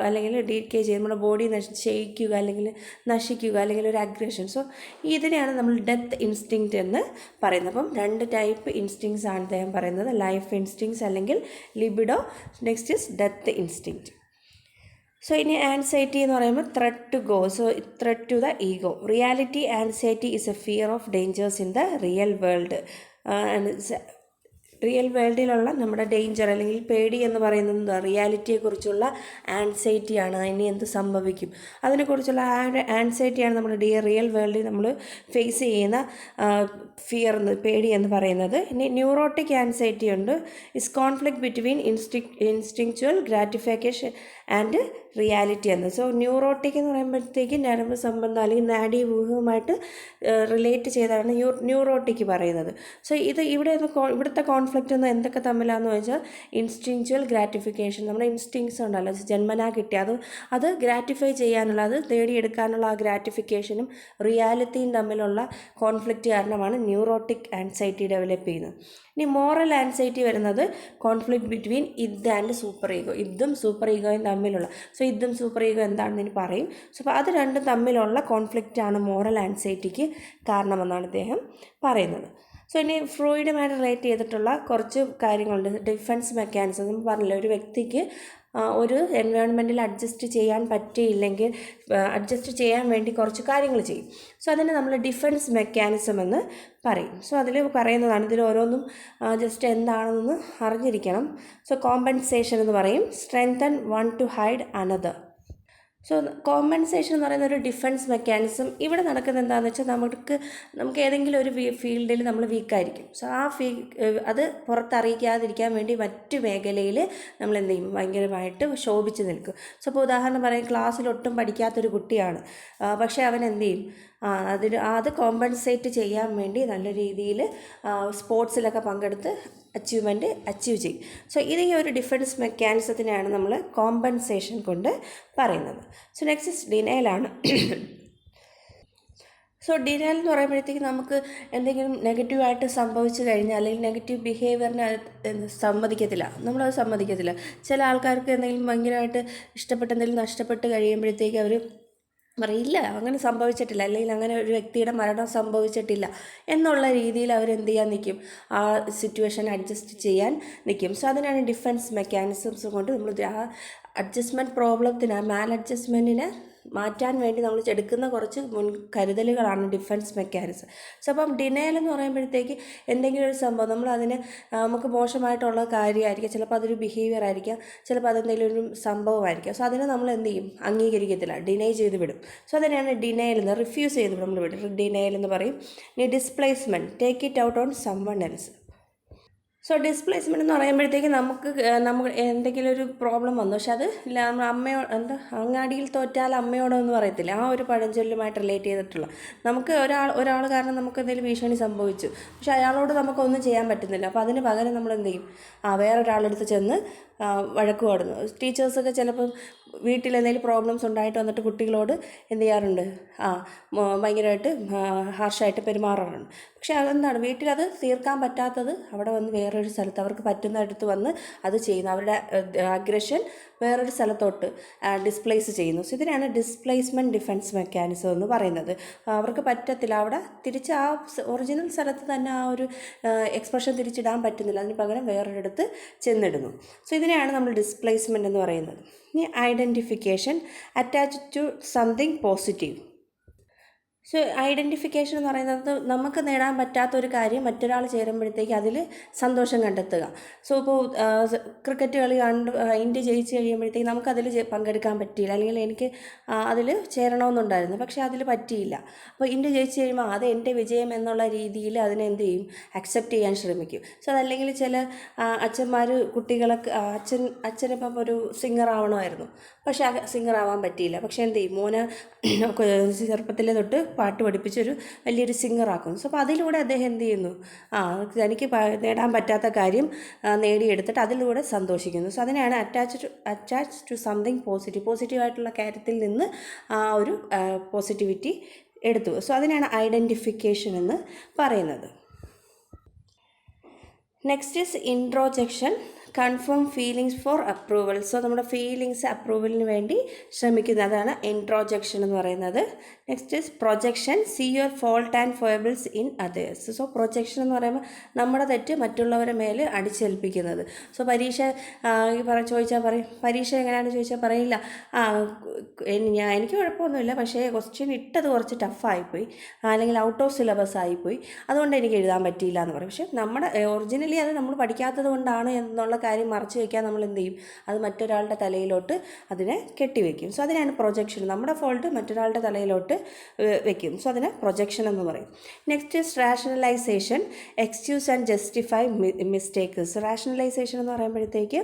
അല്ലെങ്കിൽ ഡീകേ ചെയ്ത് നമ്മുടെ ബോഡി ക്ഷയിക്കുക അല്ലെങ്കിൽ നശിക്കുക അല്ലെങ്കിൽ ഒരു അഗ്രഷൻ. സോ ഇതിനെയാണ് നമ്മൾ ഡെത്ത് ഇൻസ്റ്റിങ്ക്റ്റ് എന്ന് പറയുന്നത്. അപ്പം 2 ടൈപ്പ് ഇൻസ്റ്റിങ്ക്ട്സ് ആണ് അദ്ദേഹം പറയുന്നത്, ലൈഫ് ഇൻസ്റ്റിങ്ക്ട്സ് അല്ലെങ്കിൽ libido, next is death instinct. So ഇനി ആൻസൈറ്റി എന്ന് പറയുമ്പോൾ threat to go. So threat to the ego. Reality anxiety is a fear of dangers in the real world. Real വേൾഡിലുള്ള നമ്മുടെ ഡേഞ്ചർ അല്ലെങ്കിൽ പേടി എന്ന് പറയുന്നത് റിയാലിറ്റിയെക്കുറിച്ചുള്ള ആൻസൈറ്റിയാണ്. ഇനി എന്ത് സംഭവിക്കും അതിനെക്കുറിച്ചുള്ള ആ ഒരു ആൻസൈറ്റിയാണ് നമ്മൾ റിയൽ വേൾഡിൽ നമ്മൾ ഫേസ് ചെയ്യുന്ന ഫിയർ പേടി എന്ന് പറയുന്നത്. ഇനി ന്യൂറോട്ടിക് ആൻസൈറ്റി ഉണ്ട്. Is conflict between instinctual gratification and reality എന്ന്. സോ ന്യൂറോട്ടിക് എന്ന് പറയുമ്പോഴത്തേക്ക് ഞരമ്പ് സംബന്ധം അല്ലെങ്കിൽ നാഡീവ്യൂഹവുമായിട്ട് റിലേറ്റ് ചെയ്താണ് ന്യൂറോട്ടിക് പറയുന്നത്. സോ ഇവിടുത്തെ കോൺഫ്ലിക്റ്റ് എന്ന് എന്തൊക്കെ തമ്മിലാണെന്ന് വെച്ചാൽ ഇൻസ്റ്റിങ്ക്ച്വൽ ഗ്രാറ്റിഫിക്കേഷൻ, നമ്മുടെ ഇൻസ്റ്റിങ്ക്ട്സ് ഉണ്ടല്ലോ ജന്മനാ കിട്ടിയ അത് ഗ്രാറ്റിഫൈ ചെയ്യാനുള്ള, അത് നേടിയെടുക്കാനുള്ള ആ ഗ്രാറ്റിഫിക്കേഷനും റിയാലിറ്റിയും തമ്മിലുള്ള കോൺഫ്ലിക്റ്റ് കാരണമാണ് ന്യൂറോട്ടിക് ആൻസൈറ്റി ഡെവലപ്പ് ചെയ്യുന്നത്. ഇനി മോറൽ ആൻസൈറ്റി വരുന്നത് conflict between id and super ego. ഇതും സൂപ്പർ ഈഗോയും തമ്മിലുള്ള. സോ ഇതും സൂപ്പർ ഈഗോ എന്താണെന്ന് പറയും. സോ അപ്പോൾ അത് രണ്ടും തമ്മിലുള്ള കോൺഫ്ലിക്റ്റാണ് മോറൽ ആൻസൈറ്റിക്ക് കാരണമെന്നാണ് അദ്ദേഹം പറയുന്നത്. സോ ഇനി ഫ്രോയിഡുമായിട്ട് റിലേറ്റ് ചെയ്തിട്ടുള്ള കുറച്ച് കാര്യങ്ങളുണ്ട്. ഡിഫെൻസ് മെക്കാനിസം നമ്മൾ പറഞ്ഞില്ല, ഒരു വ്യക്തിക്ക് ഒരു എൻവയോൺമെൻറ്റിൽ അഡ്ജസ്റ്റ് ചെയ്യാൻ പറ്റിയില്ലെങ്കിൽ അഡ്ജസ്റ്റ് ചെയ്യാൻ വേണ്ടി കുറച്ച് കാര്യങ്ങൾ ചെയ്യും. സോ അതിനെ നമ്മൾ ഡിഫെൻസ് മെക്കാനിസം എന്ന് പറയും. സോ അതിൽ പറയുന്നതാണ്, ഇതിൽ ഓരോന്നും ജസ്റ്റ് എന്താണെന്ന് അറിഞ്ഞിരിക്കണം. സോ കോമ്പൻസേഷൻ എന്ന് പറയും. Strengthen one two hide another. So compensation എന്ന് പറയുന്ന ഒരു ഡിഫെൻസ് മെക്കാനിസം ഇവിടെ നടക്കുന്നത് എന്താണെന്ന് വെച്ചാൽ നമുക്ക് ഏതെങ്കിലും ഒരു ഫീൽഡിൽ നമ്മൾ വീക്കായിരിക്കും. സോ ആ അത് പുറത്തറിയിക്കാതിരിക്കാൻ വേണ്ടി മറ്റു മേഖലയിൽ നമ്മൾ എന്ത് ചെയ്യും, ഭയങ്കരമായിട്ട് ശോഭിച്ച് നിൽക്കും. സോ ഇപ്പോൾ ഉദാഹരണം പറയാം, ക്ലാസ്സിൽ ഒട്ടും പഠിക്കാത്തൊരു കുട്ടിയാണ്, പക്ഷേ അവൻ എന്ത് ചെയ്യും, അത് കോമ്പൻസേറ്റ് ചെയ്യാൻ വേണ്ടി നല്ല രീതിയിൽ സ്പോർട്സിലൊക്കെ പങ്കെടുത്ത് അച്ചീവ്മെൻറ്റ് അച്ചീവ് ചെയ്യും. സോ ഇത് ഈ ഒരു ഡിഫെൻസ് മെക്കാനിസത്തിനെയാണ് നമ്മൾ കോമ്പൻസേഷൻ കൊണ്ട് പറയുന്നത്. സോ നെക്സ്റ്റ് ഇസ് ഡിനയലാണ്. സോ ഡിനയൽ എന്ന് പറയുമ്പോഴത്തേക്ക് നമുക്ക് എന്തെങ്കിലും നെഗറ്റീവായിട്ട് സംഭവിച്ചു കഴിഞ്ഞാൽ അല്ലെങ്കിൽ നെഗറ്റീവ് ബിഹേവിയറിനെ നമ്മളത് സമ്മതിക്കത്തില്ല. ചില ആൾക്കാർക്ക് എന്തെങ്കിലും ഭയങ്കരമായിട്ട് ഇഷ്ടപ്പെട്ട എന്തെങ്കിലും നഷ്ടപ്പെട്ട് കഴിയുമ്പോഴത്തേക്ക് അവർ പറയില്ല, അങ്ങനെ സംഭവിച്ചിട്ടില്ല, അല്ലെങ്കിൽ അങ്ങനെ ഒരു വ്യക്തിയുടെ മരണം സംഭവിച്ചിട്ടില്ല എന്നുള്ള രീതിയിൽ അവരെന്ത് ചെയ്യാൻ നിൽക്കും, ആ സിറ്റുവേഷൻ അഡ്ജസ്റ്റ് ചെയ്യാൻ നിൽക്കും. സോ അതിനാണ് ഡിഫെൻസ് മെക്കാനിസംസ് കൊണ്ട് നമ്മൾ ആ അഡ്ജസ്റ്റ്മെൻറ്റ് പ്രോബ്ലത്തിന്, മാൽ അഡ്ജസ്റ്റ്മെൻറ്റിനെ മാറ്റാൻ വേണ്ടി നമ്മൾ എടുക്കുന്ന കുറച്ച് മുൻകരുതലുകളാണ് ഡിഫൻസ് മെക്കാനിസം. സോ അപ്പം ഡിനയൽ എന്ന് പറയുമ്പോഴത്തേക്ക് എന്തെങ്കിലും ഒരു സംഭവം നമ്മളതിന് നമുക്ക് മോശമായിട്ടുള്ള കാര്യമായിരിക്കും, ചിലപ്പോൾ അതൊരു ബിഹേവിയർ ആയിരിക്കാം, ചിലപ്പോൾ അതെന്തെങ്കിലും ഒരു സംഭവമായിരിക്കാം. സോ അതിനെ നമ്മൾ എന്ത് ചെയ്യും, അംഗീകരിക്കത്തില്ല, ഡിനൈ ചെയ്ത് വിടും. സോ അതിനെയാണ് ഡിനയൽ എന്ന്, റിഫ്യൂസ് ചെയ്ത് നമ്മൾ വിടും, ഡിനയൽ എന്ന് പറയും. ഇനി displacement, take it out on someone else. So displacement എന്ന് പറയുമ്പോഴത്തേക്ക് നമുക്ക് എന്തെങ്കിലും ഒരു പ്രോബ്ലം വന്നു, പക്ഷെ അത് അങ്ങാടിയിൽ തോറ്റാൽ അമ്മയോടൊന്നും പറയത്തില്ല, ആ ഒരു പഴഞ്ചൊല്ലുമായിട്ട് റിലേറ്റ് ചെയ്തിട്ടുള്ള, നമുക്ക് ഒരാൾ കാരണം നമുക്ക് എന്തെങ്കിലും ഭീഷണി സംഭവിച്ചു, പക്ഷെ അയാളോട് നമുക്കൊന്നും ചെയ്യാൻ പറ്റുന്നില്ല. അപ്പോൾ അതിന് പകരം നമ്മൾ എന്ത് ചെയ്യും, വേറൊരാളെടുത്ത് ചെന്ന് വഴക്ക് പാടുന്നു. ടീച്ചേഴ്സൊക്കെ ചിലപ്പം വീട്ടിൽ എന്തെങ്കിലും പ്രോബ്ലംസ് ഉണ്ടായിട്ട് വന്നിട്ട് കുട്ടികളോട് എന്ത് ചെയ്യാറുണ്ട്, ഭയങ്കരമായിട്ട് ഹാർഷായിട്ട് പെരുമാറാറുണ്ട്. പക്ഷേ അതെന്താണ്, വീട്ടിലത് തീർക്കാൻ പറ്റാത്തത് അവിടെ വന്ന് വേറൊരു സ്ഥലത്ത് അവർക്ക് പറ്റുന്നിടത്ത് വന്ന് അത് ചെയ്യുന്നു, അവരുടെ അഗ്രഷൻ വേറൊരു സ്ഥലത്തോട്ട് ഡിസ്പ്ലേസ് ചെയ്യുന്നു. സോ ഇതിനാണ് ഡിസ്പ്ലേസ്മെൻറ്റ് ഡിഫൻസ് മെക്കാനിസം എന്ന് പറയുന്നത്. അവർക്ക് പറ്റത്തില്ല, അവിടെ തിരിച്ച് ആ ഒറിജിനൽ സ്ഥലത്ത് തന്നെ ആ ഒരു എക്സ്പ്രഷൻ തിരിച്ചിടാൻ പറ്റുന്നില്ല, അതിന് പകരം വേറൊരിടത്ത് ചെന്നിടുന്നു. സോ ഇതിനെയാണ് നമ്മൾ ഡിസ്പ്ലേസ്മെൻറ്റ് എന്ന് പറയുന്നത്. ഇനി identification, attach to something positive. So identification എന്ന് പറയുന്നത് നമുക്ക് നേടാൻ പറ്റാത്തൊരു കാര്യം മറ്റൊരാൾ ചേരുമ്പോഴത്തേക്ക് അതിൽ സന്തോഷം കണ്ടെത്തുക. സോ ഇപ്പോൾ ക്രിക്കറ്റ് കളി ഇന്ത്യ ജയിച്ച് കഴിയുമ്പോഴത്തേക്ക് നമുക്കതിൽ പങ്കെടുക്കാൻ പറ്റിയില്ല, അല്ലെങ്കിൽ എനിക്ക് അതിൽ ചേരണമെന്നുണ്ടായിരുന്നു, പക്ഷേ അതിൽ പറ്റിയില്ല. അപ്പോൾ ഇന്ത്യ ജയിച്ച് കഴിയുമ്പോൾ അത് എൻ്റെ വിജയം എന്നുള്ള രീതിയിൽ അതിനെ എന്ത് ചെയ്യും, അക്സെപ്റ്റ് ചെയ്യാൻ ശ്രമിക്കും. സോ അതല്ലെങ്കിൽ ചില അച്ഛന്മാർ കുട്ടികളൊക്കെ അച്ഛനിപ്പം ഒരു സിംഗർ ആവണമായിരുന്നു, പക്ഷേ ആ സിംഗർ ആവാൻ പറ്റിയില്ല, പക്ഷേ എന്ത് ചെയ്യും, മോനെ ചെറുപ്പത്തിലെ തൊട്ട് പാട്ട് പഠിപ്പിച്ചൊരു വലിയൊരു സിംഗറാക്കും. സോ അപ്പോൾ അതിലൂടെ അദ്ദേഹം എന്ത് ചെയ്യുന്നു, എനിക്ക് നേടാൻ പറ്റാത്ത കാര്യം നേടിയെടുത്തിട്ട് അതിലൂടെ സന്തോഷിക്കുന്നു. സോ അതിനെയാണ് അറ്റാച്ച് ടു സംതിങ് പോസിറ്റീവായിട്ടുള്ള കാര്യത്തിൽ നിന്ന് ആ ഒരു പോസിറ്റിവിറ്റി എടുത്തു. സോ അതിനാണ് ഐഡൻറ്റിഫിക്കേഷൻ എന്ന് പറയുന്നത്. Next is introjection, confirm feelings for approval. So നമ്മുടെ ഫീലിങ്സ് അപ്രൂവലിന് വേണ്ടി ശ്രമിക്കുന്നത്, അതാണ് ഇൻട്രോജെക്ഷൻ എന്ന് പറയുന്നത്. Next is projection, see your fault and foibles in others. So projection എന്ന് പറയുമ്പോൾ നമ്മുടെ തെറ്റ് മറ്റുള്ളവരുടെ മേൽ അടിച്ചേൽപ്പിക്കുന്നത്. സോ പരീക്ഷ ചോദിച്ചാൽ പറയും, പരീക്ഷ എങ്ങനെയാണെന്ന് ചോദിച്ചാൽ പറയില്ല, എനിക്ക് കുഴപ്പമൊന്നുമില്ല, പക്ഷേ ക്വസ്റ്റ്യൻ ഇട്ടത് കുറച്ച് ടഫായിപ്പോയി, അല്ലെങ്കിൽ ഔട്ട് ഓഫ് സിലബസ് ആയിപ്പോയി, അതുകൊണ്ട് എനിക്ക് എഴുതാൻ പറ്റിയില്ല എന്ന് പറയും. പക്ഷേ നമ്മുടെ ഒറിജിനലി അത് നമ്മൾ പഠിക്കാത്തത് കൊണ്ടാണ് എന്നുള്ള കാര്യം മറച്ചു വയ്ക്കാൻ നമ്മൾ എന്ത് ചെയ്യും, അത് മറ്റൊരാളുടെ തലയിലോട്ട് അതിനെ കെട്ടിവെക്കും. സോ അതിനാണ് പ്രൊജക്ഷൻ, നമ്മുടെ ഫോൾട്ട് മറ്റൊരാളുടെ തലയിലോട്ട് വെക്കും. സോ അതിനെ പ്രൊജക്ഷൻ എന്ന് പറയും. Next is rationalisation, excuse and justify mistakes. Rationalisation എന്ന് പറയുമ്പോഴത്തേക്ക്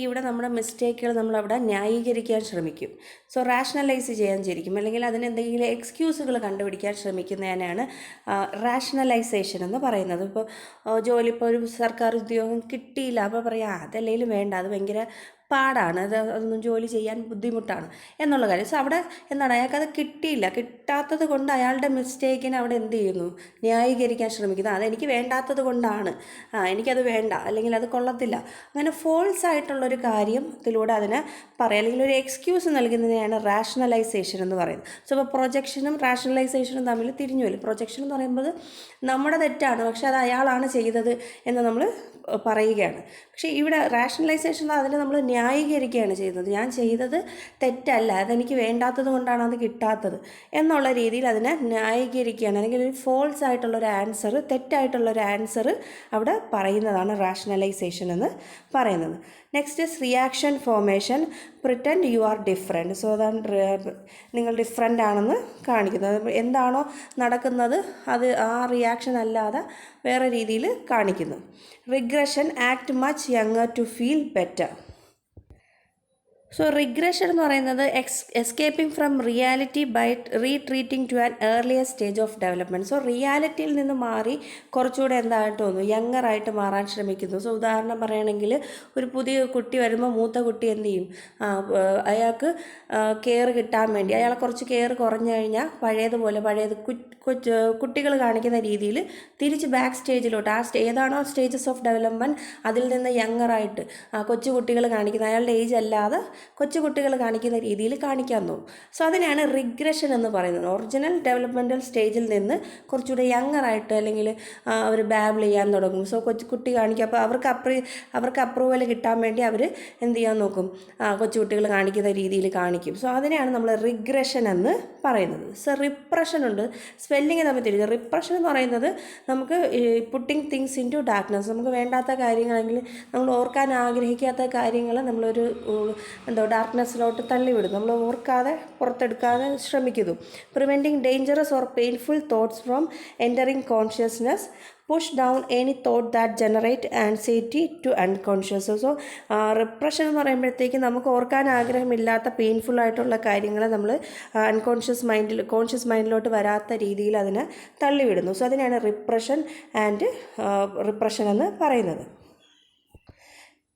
ഇവിടെ നമ്മുടെ മിസ്റ്റേക്കുകൾ നമ്മളവിടെ ന്യായീകരിക്കാൻ ശ്രമിക്കും. സോ റാഷണലൈസ് ചെയ്യാൻ ശരിക്കും, അല്ലെങ്കിൽ അതിനെന്തെങ്കിലും എക്സ്ക്യൂസുകൾ കണ്ടുപിടിക്കാൻ ശ്രമിക്കുന്നതിനാണ് റാഷണലൈസേഷൻ എന്ന് പറയുന്നത്. ഇപ്പോൾ ഇപ്പോൾ ഒരു സർക്കാർ ഉദ്യോഗം കിട്ടിയില്ല, അപ്പോൾ പറയാം അതല്ലെങ്കിലും വേണ്ട, അത് ഭയങ്കര പാടാണ്, അതൊന്നും ജോലി ചെയ്യാൻ ബുദ്ധിമുട്ടാണ് എന്നുള്ള കാര്യം. സോ അവിടെ എന്താണ്, അയാൾക്കത് കിട്ടിയില്ല, കിട്ടാത്തത് കൊണ്ട് അയാളുടെ മിസ്റ്റേക്കിനെ അവിടെ എന്ത് ചെയ്യുന്നു, ന്യായീകരിക്കാൻ ശ്രമിക്കുന്നു. അതെനിക്ക് വേണ്ടാത്തത് കൊണ്ടാണ്, എനിക്കത് വേണ്ട, അല്ലെങ്കിൽ അത് കൊള്ളത്തില്ല, അങ്ങനെ ഫോൾസ് ആയിട്ടുള്ളൊരു കാര്യത്തിലൂടെ അതിനെ പറയാം, അല്ലെങ്കിൽ ഒരു എക്സ്ക്യൂസ് നൽകുന്നതിനെയാണ് റാഷണലൈസേഷൻ എന്ന് പറയുന്നത്. സോ ഇപ്പോൾ പ്രൊജക്ഷനും റാഷണലൈസേഷനും തമ്മിൽ തിരിഞ്ഞു വരും. പ്രൊജക്ഷൻ എന്ന് പറയുമ്പോൾ നമ്മുടെ തെറ്റാണ്, പക്ഷെ അത് അയാളാണ് ചെയ്തത് എന്ന് നമ്മൾ പറയുകയാണ്. പക്ഷേ ഇവിടെ റാഷണലൈസേഷൻ അതിൽ നമ്മൾ ന്യായീകരിക്കുകയാണ് ചെയ്യുന്നത്, ഞാൻ ചെയ്തത് തെറ്റല്ല, അതെനിക്ക് വേണ്ടാത്തത് കൊണ്ടാണ് അത് കിട്ടാത്തത് എന്നുള്ള രീതിയിൽ അതിനെ ന്യായീകരിക്കുകയാണ്, അല്ലെങ്കിൽ ഒരു ഫോൾസ് ആയിട്ടുള്ളൊരു ആൻസർ, തെറ്റായിട്ടുള്ളൊരു ആൻസർ അവിടെ പറയുന്നതാണ് റാഷണലൈസേഷൻ എന്ന് പറയുന്നത്. Next is reaction formation, pretend you are different. So അതാണ് നിങ്ങൾ ഡിഫറെൻ്റ് ആണെന്ന് കാണിക്കുന്നത്, എന്താണോ നടക്കുന്നത് അത് ആ റിയാക്ഷൻ അല്ലാതെ വേറെ രീതിയിൽ കാണിക്കുന്നു. Regression, act much younger to feel better. So regression എന്ന് പറയുന്നത് escaping from reality by retreating to an earlier stage of development. So റിയാലിറ്റിയിൽ നിന്ന് മാറി കുറച്ചുകൂടെ എന്തായിട്ട് തോന്നുന്നു, യങ്ങറായിട്ട് മാറാൻ ശ്രമിക്കുന്നു. സോ ഉദാഹരണം പറയുകയാണെങ്കിൽ ഒരു പുതിയ കുട്ടി വരുമ്പോൾ മൂത്ത കുട്ടി എന്ത് ചെയ്യും, അയാൾക്ക് കെയർ കിട്ടാൻ വേണ്ടി അയാളെ കുറച്ച് കെയർ കുറഞ്ഞു കഴിഞ്ഞാൽ പഴയത് കുട്ടികൾ കാണിക്കുന്ന രീതിയിൽ തിരിച്ച് ബാക്ക് സ്റ്റേജിലോട്ട്, ഏതാണോ സ്റ്റേജസ് ഓഫ് ഡെവലപ്മെൻറ്റ് അതിൽ നിന്ന് യങ്ങറായിട്ട് കൊച്ചു കുട്ടികൾ കാണിക്കുന്ന, അയാളുടെ ഏജ് അല്ലാതെ കൊച്ചുകുട്ടികൾ കാണിക്കുന്ന രീതിയിൽ കാണിക്കാൻ തോന്നും. സോ അതിനാണ് റിഗ്രഷൻ എന്ന് പറയുന്നത്. ഒറിജിനൽ ഡെവലപ്മെൻറ്റൽ സ്റ്റേജിൽ നിന്ന് കുറച്ചുകൂടെ യങ്ങറായിട്ട് അല്ലെങ്കിൽ അവർ ബാബിൾ ചെയ്യാൻ തുടങ്ങും. സോ കുട്ടി കാണിക്കും. അപ്പോൾ അവർക്ക് അപ്രൂവൽ കിട്ടാൻ വേണ്ടി അവർ എന്ത് ചെയ്യാൻ നോക്കും, കൊച്ചുകുട്ടികൾ കാണിക്കുന്ന രീതിയിൽ കാണിക്കും. സോ അതിനെയാണ് നമ്മൾ റിഗ്രഷൻ എന്ന് പറയുന്നത്. സോ റിപ്രഷൻ ഉണ്ട്. സ്പെല്ലിങ് തമ്മിൽ തിരിച്ചു. റിപ്രഷൻ എന്ന് പറയുന്നത് നമുക്ക് putting things in to darkness. നമുക്ക് വേണ്ടാത്ത കാര്യങ്ങളെങ്കിൽ നമ്മൾ ഓർക്കാൻ ആഗ്രഹിക്കാത്ത കാര്യങ്ങൾ നമ്മളൊരു ഡാർക്ക്നെസ്സിലോട്ട് തള്ളിവിടും. നമ്മൾ ഓർക്കാതെ പുറത്തെടുക്കാതെ ശ്രമിക്കുന്നു. Preventing dangerous or painful thoughts from entering consciousness. Push down any thought that generate anxiety to unconscious. So repression എന്ന് പറയുമ്പോഴത്തേക്ക് നമുക്ക് ഓർക്കാൻ ആഗ്രഹമില്ലാത്ത പെയിൻഫുൾ ആയിട്ടുള്ള കാര്യങ്ങൾ നമ്മൾ കോൺഷ്യസ് മൈൻഡിലോട്ട് വരാത്ത രീതിയിൽ അതിനെ തള്ളിവിടുന്നു. സോ അതിനാണ് റിപ്രഷൻ എന്ന് പറയുന്നത്.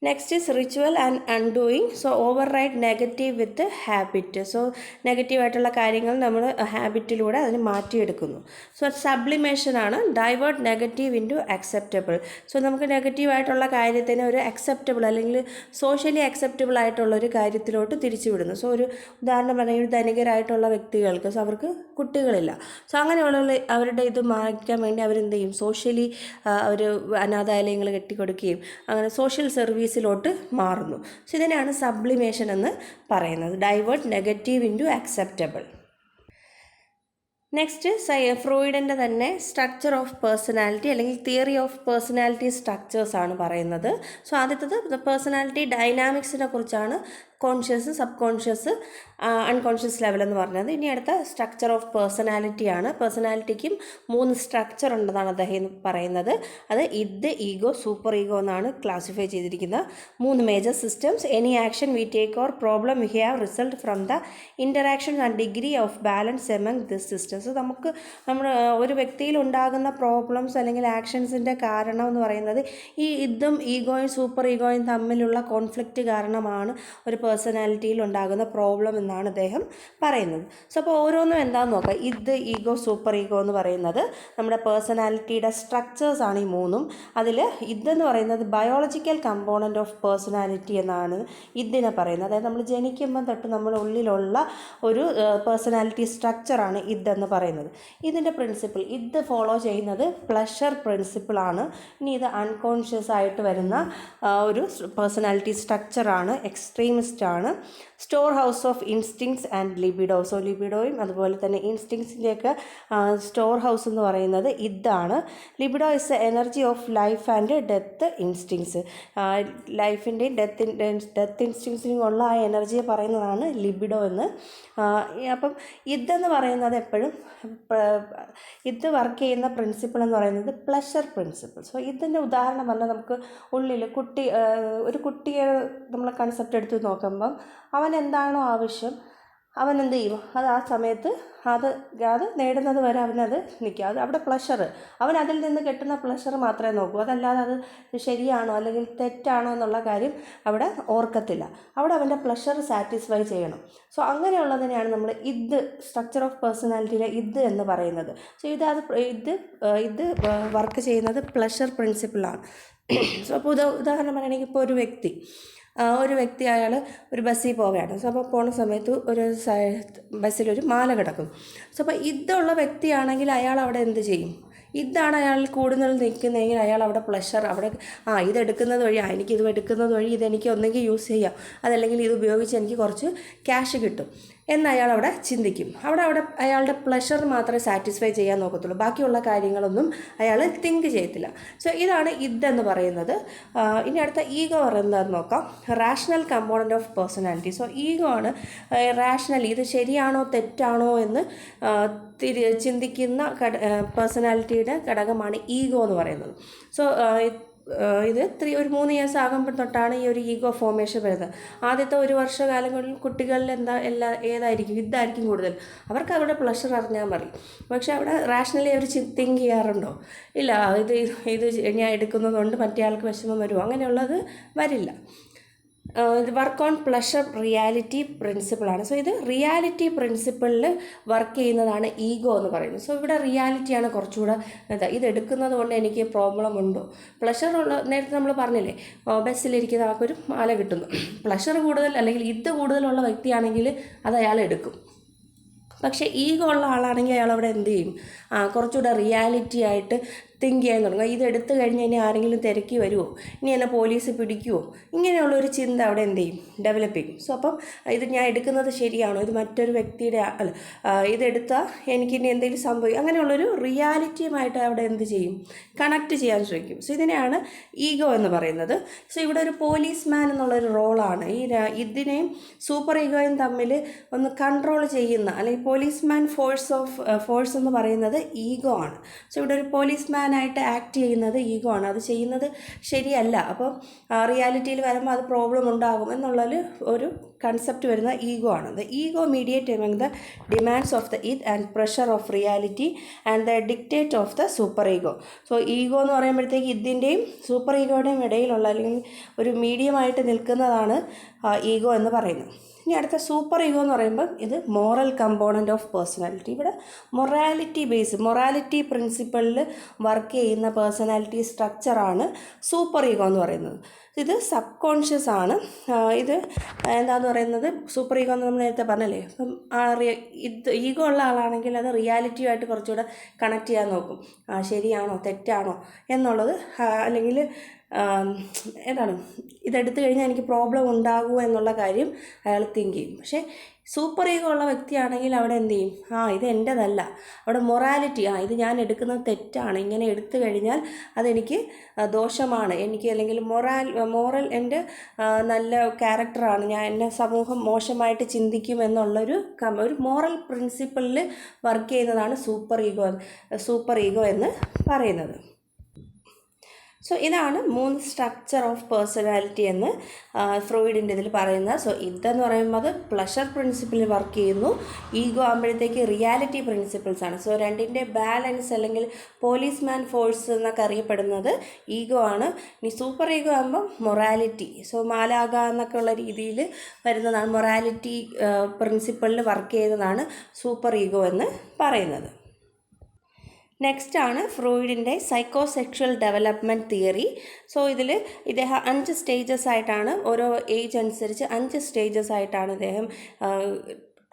Next is ritual and undoing. So override negative with habit. So നെഗറ്റീവായിട്ടുള്ള കാര്യങ്ങൾ നമ്മൾ ഹാബിറ്റിലൂടെ അതിന് മാറ്റിയെടുക്കുന്നു. സോ സബ്ലിമേഷനാണ്. Divert negative into acceptable. So നമുക്ക് നെഗറ്റീവായിട്ടുള്ള കാര്യത്തിന് ഒരു അക്സെപ്റ്റബിൾ അല്ലെങ്കിൽ സോഷ്യലി അക്സെപ്റ്റബിൾ ആയിട്ടുള്ളൊരു കാര്യത്തിലോട്ട് തിരിച്ചുവിടുന്നു. സോ ഒരു ഉദാഹരണം പറഞ്ഞാൽ ധനികരായിട്ടുള്ള വ്യക്തികൾക്ക് അവർക്ക് കുട്ടികളില്ല. സോ അങ്ങനെയുള്ള അവരുടെ ഇത് മാറ്റാൻ വേണ്ടി അവരെന്ത് ചെയ്യും, സോഷ്യലി അവർ അനാഥാലയങ്ങൾ കെട്ടിക്കൊടുക്കുകയും അങ്ങനെ സോഷ്യൽ സർവീസിലോട്ട് മാറുന്നു. സോ ഇതിനാണ് സബ്ലിമേഷൻ എന്ന് പറയുന്നത്. Divert negative into acceptable. Next ഫ്രോയിഡിൻ്റെ തന്നെ സ്ട്രക്ചർ ഓഫ് പേഴ്സണാലിറ്റി അല്ലെങ്കിൽ തിയറി ഓഫ് പേഴ്സണാലിറ്റി സ്ട്രക്ചേഴ്സ് ആണ് പറയുന്നത്. സോ ആദ്യത്തത് പേഴ്സണാലിറ്റി ഡൈനാമിക്സിനെ കുറിച്ചാണ്, conscious, subconscious, unconscious level എന്ന് പറഞ്ഞത്. ഇനി അടുത്ത സ്ട്രക്ചർ ഓഫ് പേഴ്സണാലിറ്റിയാണ്. പേഴ്സണാലിറ്റിക്കും 3 സ്ട്രക്ചർ ഉണ്ടെന്നാണ് അദ്ദേഹം പറയുന്നത്. അത് ഈഗോ, സൂപ്പർ ഈഗോ എന്നാണ് ക്ലാസിഫൈ ചെയ്തിരിക്കുന്നത്. 3 major systems. Any action we take or problem we have result from the interaction and degree of balance among this systems. നമ്മുടെ ഒരു വ്യക്തിയിൽ ഉണ്ടാകുന്ന പ്രോബ്ലംസ് അല്ലെങ്കിൽ ആക്ഷൻസിൻ്റെ കാരണം എന്ന് പറയുന്നത് ഈ ഇതും ഈഗോയും സൂപ്പർ ഈഗോയും തമ്മിലുള്ള കോൺഫ്ലിക്റ്റ് കാരണമാണ് ഒരു പേഴ്സണാലിറ്റിയിൽ ഉണ്ടാകുന്ന പ്രോബ്ലം എന്നാണ് അദ്ദേഹം പറയുന്നത്. സോ അപ്പോൾ ഓരോന്നും എന്താണെന്ന് നോക്കാം. ഈഗോ, സൂപ്പർ ഈഗോ എന്ന് പറയുന്നത് നമ്മുടെ പേഴ്സണാലിറ്റിയുടെ സ്ട്രക്ചേഴ്സ് ആണ് ഈ 3. അതിൽ ഇതെന്ന് പറയുന്നത് ബയോളജിക്കൽ കമ്പോണൻ്റ് ഓഫ് പേഴ്സണാലിറ്റി എന്നാണ് ഇതിനെ പറയുന്നത്. അതായത് നമ്മൾ ജനിക്കുമ്പം തൊട്ട് നമ്മുടെ ഉള്ളിലുള്ള ഒരു പേഴ്സണാലിറ്റി സ്ട്രക്ചറാണ് ഇതെന്ന് പറയുന്നത്. ഇതിൻ്റെ പ്രിൻസിപ്പിൾ ഫോളോ ചെയ്യുന്നത് പ്ലഷർ പ്രിൻസിപ്പിളാണ്. ഇനി ഇത് അൺകോൺഷ്യസ് ആയിട്ട് വരുന്ന ഒരു പേഴ്സണാലിറ്റി സ്ട്രക്ചറാണ്. എക്സ്ട്രീമിസ്റ്റ് ആണ്. Storehouse of instincts and libido. So ലിബിഡോയും അതുപോലെ തന്നെ ഇൻസ്റ്റിങ്സിൻ്റെയൊക്കെ സ്റ്റോർ ഹൗസ് എന്ന് പറയുന്നത് ഇതാണ്. Libido is a energy of life and death instincts. ലൈഫിൻ്റെയും ഡെത്ത് ഇൻസ്റ്റിങ്സിനും ഉള്ള ആ എനർജിയെ പറയുന്നതാണ് ലിബിഡോ എന്ന്. അപ്പം ഇതെന്ന് പറയുന്നത് എപ്പോഴും ഇത് വർക്ക് ചെയ്യുന്ന പ്രിൻസിപ്പിൾ എന്ന് പറയുന്നത് പ്ലഷർ പ്രിൻസിപ്പിൾ. സോ ഇതിൻ്റെ ഉദാഹരണം പറഞ്ഞാൽ നമുക്ക് ഉള്ളിൽ ഒരു കുട്ടിയെ നമ്മൾ കൺസെപ്റ്റ് എടുത്ത് നോക്കുമ്പം അവൻ എന്താണോ ആവശ്യം അവൻ എന്ത് ചെയ്യും, അത് ആ സമയത്ത് അത് നേടുന്നത് വരെ അവനത് നിൽക്കുക. അത് അവിടെ പ്ലഷർ, അവൻ അതിൽ നിന്ന് കിട്ടുന്ന പ്ലഷർ മാത്രമേ നോക്കൂ. അതല്ലാതെ അത് ശരിയാണോ അല്ലെങ്കിൽ തെറ്റാണോ എന്നുള്ള കാര്യം അവിടെ ഓർക്കത്തില്ല. അവിടെ അവൻ്റെ പ്ലഷർ സാറ്റിസ്ഫൈ ചെയ്യണം. സോ അങ്ങനെയുള്ളതിനെയാണ് നമ്മൾ സ്ട്രക്ചർ ഓഫ് പേഴ്സണാലിറ്റിയിലെ എന്ന് പറയുന്നത്. സോ ഇത് വർക്ക് ചെയ്യുന്നത് പ്ലഷർ പ്രിൻസിപ്പിളാണ്. സോ അപ്പോൾ ഉദാഹരണം പറയുകയാണെങ്കിൽ ഇപ്പോൾ ഒരു വ്യക്തി അയാൾ ഒരു ബസ്സിൽ പോവുകയാണ്. സോ അപ്പോൾ പോണ സമയത്ത് ഒരു ബസ്സിലൊരു മാല കിടക്കും. സോ അപ്പോൾ ഇതുള്ള വ്യക്തിയാണെങ്കിൽ അയാൾ അവിടെ എന്ത് ചെയ്യും? ഇതാണ് അയാൾ കൂടുതൽ നിൽക്കുന്നതെങ്കിൽ അയാൾ അവിടെ പ്ലഷർ ഇതെടുക്കുന്നത് വഴി എനിക്കിത് എടുക്കുന്നത് വഴി ഇതെനിക്ക് ഒന്നെങ്കിൽ യൂസ് ചെയ്യാം, അതല്ലെങ്കിൽ ഇത് ഉപയോഗിച്ച് എനിക്ക് കുറച്ച് ക്യാഷ് കിട്ടും എന്ന് അയാൾ അവിടെ ചിന്തിക്കും. അവിടെ അയാളുടെ പ്ലഷർ മാത്രമേ സാറ്റിസ്ഫൈ ചെയ്യാൻ നോക്കത്തുള്ളൂ. ബാക്കിയുള്ള കാര്യങ്ങളൊന്നും അയാൾ തിങ്ക് ചെയ്യത്തില്ല. സോ ഇതാണ് ഇതെന്ന് പറയുന്നത്. ഇനി അടുത്ത ഈഗോ എന്താണെന്ന് നോക്കാം. Rational component of personality. So ego ആണ് റാഷണലി ഇത് ശരിയാണോ തെറ്റാണോ എന്ന് ചിന്തിക്കുന്ന പേഴ്സണാലിറ്റിയുടെ ഘടകമാണ് ഈഗോ എന്ന് പറയുന്നത്. സോ ഇത് ഒരു 3 ഇയേഴ്സ് ആകുമ്പോൾ തൊട്ടാണ് ഈ ഒരു ഈഗോ ഫോർമേഷൻ വരുന്നത്. ആദ്യത്തെ 1 വർഷകാലങ്ങളിൽ കുട്ടികളിൽ ഇതായിരിക്കും കൂടുതൽ. അവർക്ക് അവിടെ പ്ലഷർ അറിഞ്ഞാൽ മതി. പക്ഷെ അവിടെ റാഷണലി അവർ തിങ്ക് ചെയ്യാറുണ്ടോ? ഇല്ല. ഇത് ഞാൻ എടുക്കുന്നതുകൊണ്ട് മറ്റേ ആൾക്ക് വിഷമം വരുമോ? അങ്ങനെയുള്ളത് വരില്ല. വർക്ക് ഓൺ പ്ലഷർ റിയാലിറ്റി പ്രിൻസിപ്പിളാണ്. സോ ഇത് റിയാലിറ്റി പ്രിൻസിപ്പിളിൽ വർക്ക് ചെയ്യുന്നതാണ് ഈഗോ എന്ന് പറയുന്നത്. സോ ഇവിടെ റിയാലിറ്റിയാണ് കുറച്ചുകൂടെ ഇത് എടുക്കുന്നത് കൊണ്ട് എനിക്ക് പ്രോബ്ലം ഉണ്ടോ. പ്ലഷർ ഉള്ള നേരത്തെ നമ്മൾ പറഞ്ഞില്ലേ, ബസ്സിലിരിക്കുന്ന ആൾക്കൊരു മാല കിട്ടുന്നു. പ്ലഷർ കൂടുതൽ അല്ലെങ്കിൽ ഇത് കൂടുതലുള്ള വ്യക്തിയാണെങ്കിൽ അത് അയാൾ എടുക്കും. പക്ഷേ ഈഗോ ഉള്ള ആളാണെങ്കിൽ അയാൾ അവിടെ എന്ത് ചെയ്യും, കുറച്ചുകൂടെ റിയാലിറ്റി ആയിട്ട് തിങ്ക് ചെയ്യാൻ തുടങ്ങുക. ഇത് എടുത്തു കഴിഞ്ഞ് ഇനി ആരെങ്കിലും തിരക്കി വരുമോ, ഇനി എന്നെ പോലീസ് പിടിക്കുമോ, ഇങ്ങനെയുള്ളൊരു ചിന്ത അവിടെ എന്ത് ചെയ്യും, ഡെവലപ്പ് ചെയ്യും. സോ അപ്പം ഇത് ഞാൻ എടുക്കുന്നത് ശരിയാണോ, ഇത് മറ്റൊരു വ്യക്തിയുടെ അല്ല, ഇതെടുത്താൽ എനിക്കിനി എന്തെങ്കിലും സംഭവിക്കും, അങ്ങനെയുള്ളൊരു റിയാലിറ്റിയുമായിട്ട് അവിടെ എന്ത് ചെയ്യും, കണക്ട് ചെയ്യാൻ ശ്രമിക്കും. സോ ഇതിനെയാണ് ഈഗോ എന്ന് പറയുന്നത്. സോ ഇവിടെ ഒരു പോലീസ്മാൻ എന്നുള്ളൊരു റോളാണ്. ഇതിനെയും സൂപ്പർ ഈഗോയും തമ്മിൽ ഒന്ന് കൺട്രോൾ ചെയ്യുന്ന, അല്ലെങ്കിൽ പോലീസ്മാൻ ഫോഴ്സ് എന്ന് പറയുന്നത് ഈഗോ ആണ്. സോ ഇവിടെ ഒരു പോലീസ്മാൻ ആയിട്ട് ആക്ട് ചെയ്യുന്നത് ഈഗോ ആണ്. അത് ചെയ്യുന്നത് ശരിയല്ല. അപ്പോൾ റിയാലിറ്റിയിൽ വരുമ്പോൾ അത് പ്രോബ്ലം ഉണ്ടാകും എന്നുള്ളൊരു ഒരു കൺസെപ്റ്റ് വരുന്ന ഈഗോ ആണ്. The ego mediate among the demands of the id and pressure of reality and the dictate of the super ego. So ego എന്ന് പറയുമ്പോഴത്തേക്ക് ഇതിൻ്റെയും സൂപ്പർ ഈഗോയുടെയും ഇടയിലുള്ള, അല്ലെങ്കിൽ ഒരു മീഡിയമായിട്ട് നിൽക്കുന്നതാണ് ഈഗോ എന്ന് പറയുന്നത്. ഇനി അടുത്ത സൂപ്പർ ഈഗോ എന്ന് പറയുമ്പോൾ ഇത് മോറൽ കമ്പോണൻറ്റ് ഓഫ് പേഴ്സണാലിറ്റി. ഇവിടെ മൊറാലിറ്റി പ്രിൻസിപ്പിളിൽ വർക്ക് ചെയ്യുന്ന പേഴ്സണാലിറ്റി സ്ട്രക്ചറാണ് സൂപ്പർ ഈഗോ എന്ന് പറയുന്നത്. ഇത് സബ് കോൺഷ്യസ് ആണ്. ഇത് എന്താണെന്ന് പറയുന്നത്, സൂപ്പർ ഈഗോ എന്ന് നമ്മൾ നേരത്തെ പറഞ്ഞല്ലേ. അപ്പം ഇത് ഈഗോ ഉള്ള ആളാണെങ്കിൽ അത് റിയാലിറ്റിയുമായിട്ട് കുറച്ചുകൂടെ കണക്ട് ചെയ്യാൻ നോക്കും. ശരിയാണോ തെറ്റാണോ എന്നുള്ളത്, അല്ലെങ്കിൽ എന്താണ് ഇതെടുത്തു കഴിഞ്ഞാൽ എനിക്ക് പ്രോബ്ലം ഉണ്ടാകുമോ എന്നുള്ള കാര്യം അയാൾ തിങ്ക് ചെയ്യും. പക്ഷേ സൂപ്പർ ഈഗോ ഉള്ള വ്യക്തിയാണെങ്കിൽ അവിടെ എന്ത് ചെയ്യും, ഇത് എൻ്റെതല്ല, അവിടെ മൊറാലിറ്റി, ഇത് ഞാൻ എടുക്കുന്നത് തെറ്റാണ്, ഇങ്ങനെ എടുത്തു കഴിഞ്ഞാൽ അതെനിക്ക് ദോഷമാണ്, എനിക്ക് അല്ലെങ്കിൽ മോറൽ എൻ്റെ നല്ല ക്യാരക്ടറാണ്, എന്നെ സമൂഹം മോശമായിട്ട് ചിന്തിക്കും എന്നുള്ളൊരു മോറൽ പ്രിൻസിപ്പിളിൽ വർക്ക് ചെയ്യുന്നതാണ് സൂപ്പർ ഈഗോ എന്ന് പറയുന്നത്. സോ ഇതാണ് 3 സ്ട്രക്ചർ ഓഫ് പേഴ്സണാലിറ്റി എന്ന് ഫ്രോയിഡിൻ്റെ ഇതിൽ പറയുന്നത്. സോ ഇതെന്ന് പറയുമ്പോൾ പ്ലഷർ പ്രിൻസിപ്പിൾ വർക്ക് ചെയ്യുന്നു. ഈഗോ ആകുമ്പോഴത്തേക്ക് റിയാലിറ്റി പ്രിൻസിപ്പിൾസ് ആണ്. സോ രണ്ടിൻ്റെ ബാലൻസ്, അല്ലെങ്കിൽ പോലീസ്മാൻ ഫോഴ്സ് എന്നൊക്കെ അറിയപ്പെടുന്നത് ഈഗോ ആണ്. ഇനി സൂപ്പർ ഈഗോ ആകുമ്പം മൊറാലിറ്റി, സോ മാലാക എന്നൊക്കെ ഉള്ള രീതിയിൽ വരുന്നതാണ്. മൊറാലിറ്റി പ്രിൻസിപ്പിളിൽ വർക്ക് ചെയ്യുന്നതാണ് സൂപ്പർ ഈഗോ എന്ന് പറയുന്നത്. നെക്സ്റ്റ് ആണ് ഫ്രോയിഡിൻ്റെ സൈക്കോസെക്ഷൽ ഡെവലപ്മെൻറ്റ് തിയറി. സോ ഇദ്ദേഹം 5 സ്റ്റേജസ് ആയിട്ടാണ്, ഓരോ ഏജ് അനുസരിച്ച് 5 സ്റ്റേജസ് ആയിട്ടാണ് ഇദ്ദേഹം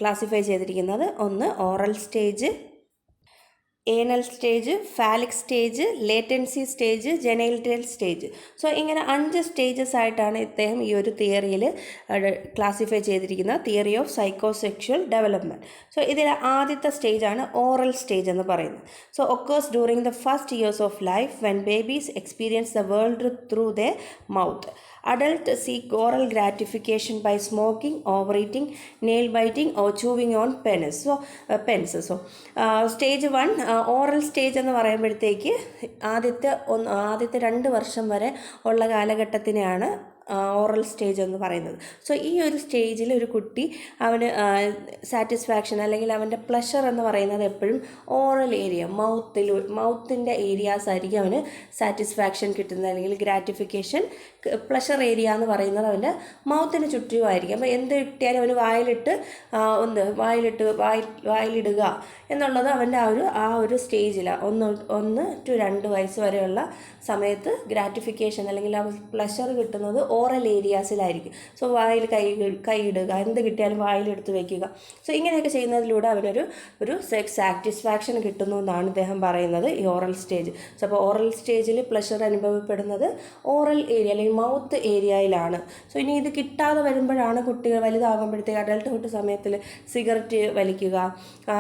ക്ലാസിഫൈ ചെയ്തിരിക്കുന്നത്. 1 oral stage, anal stage, phallic stage, latency stage, genital stage. So ഇങ്ങനെ 5 സ്റ്റേജസ് ആയിട്ടാണ് ഇദ്ദേഹം ഈ ഒരു തിയറിയിൽ ക്ലാസിഫൈ ചെയ്തിരിക്കുന്നത്, theory of psychosexual development. So ഇതിലെ ആദ്യത്തെ സ്റ്റേജാണ് ഓറൽ സ്റ്റേജ് എന്ന് പറയുന്നത്. So occurs during the first years of life when babies experience the world through the mouth. Adults seek oral gratification by smoking, overeating, nail biting or chewing on pens. So stage 1 oral stage എന്ന് പറയുമ്പോഴത്തേക്ക് ആദ്യത്തെ 2 വർഷം വരെ ഉള്ള കാലഘട്ടത്തിനെയാണ് oral stage എന്ന് പറയുന്നത്. So ഈ ഒരു സ്റ്റേജിൽ ഒരു കുട്ടി അവന് സാറ്റിസ്ഫാക്ഷൻ, അല്ലെങ്കിൽ അവൻ്റെ പ്ലഷർ എന്ന് പറയുന്നത് എപ്പോഴും ഓറൽ ഏരിയ, മൗത്തിൻ്റെ ഏരിയാസ് ആയിരിക്കും അവന് സാറ്റിസ്ഫാക്ഷൻ കിട്ടുന്നത്, അല്ലെങ്കിൽ ഗ്രാറ്റിഫിക്കേഷൻ, പ്ലഷർ ഏരിയ എന്ന് പറയുന്നത് അവൻ്റെ മൗത്തിന് ചുറ്റുമായിരിക്കും. അപ്പോൾ എന്ത് കിട്ടിയാലും അവന് വായിലിടുക എന്നുള്ളത് അവൻ്റെ ആ ഒരു സ്റ്റേജിൽ 1 to 2 വയസ്സ് വരെയുള്ള സമയത്ത് ഗ്രാറ്റിഫിക്കേഷൻ, അല്ലെങ്കിൽ ആ പ്ലഷർ കിട്ടുന്നത് ഓറൽ ഏരിയാസിലായിരിക്കും. സോ വായിൽ കൈയിടുക, എന്ത് കിട്ടിയാലും വായിലെടുത്ത് വയ്ക്കുക. സോ ഇങ്ങനെയൊക്കെ ചെയ്യുന്നതിലൂടെ അവനൊരു സെക്സ് സാറ്റിസ്ഫാക്ഷൻ കിട്ടുന്നു എന്നാണ് ഇദ്ദേഹം പറയുന്നത്, ഈ ഓറൽ സ്റ്റേജ്. സോ അപ്പോൾ ഓറൽ സ്റ്റേജിൽ പ്ലഷർ അനുഭവപ്പെടുന്നത് ഓറൽ ഏരിയ, അല്ലെങ്കിൽ മൗത്ത് ഏരിയയിലാണ്. സോ ഇനി ഇത് കിട്ടാതെ വരുമ്പോഴാണ് കുട്ടികൾ വലുതാകുമ്പോഴത്തേക്ക് അഡൾട്ട്ഹുഡ് സമയത്തിൽ സിഗരറ്റ് വലിക്കുക,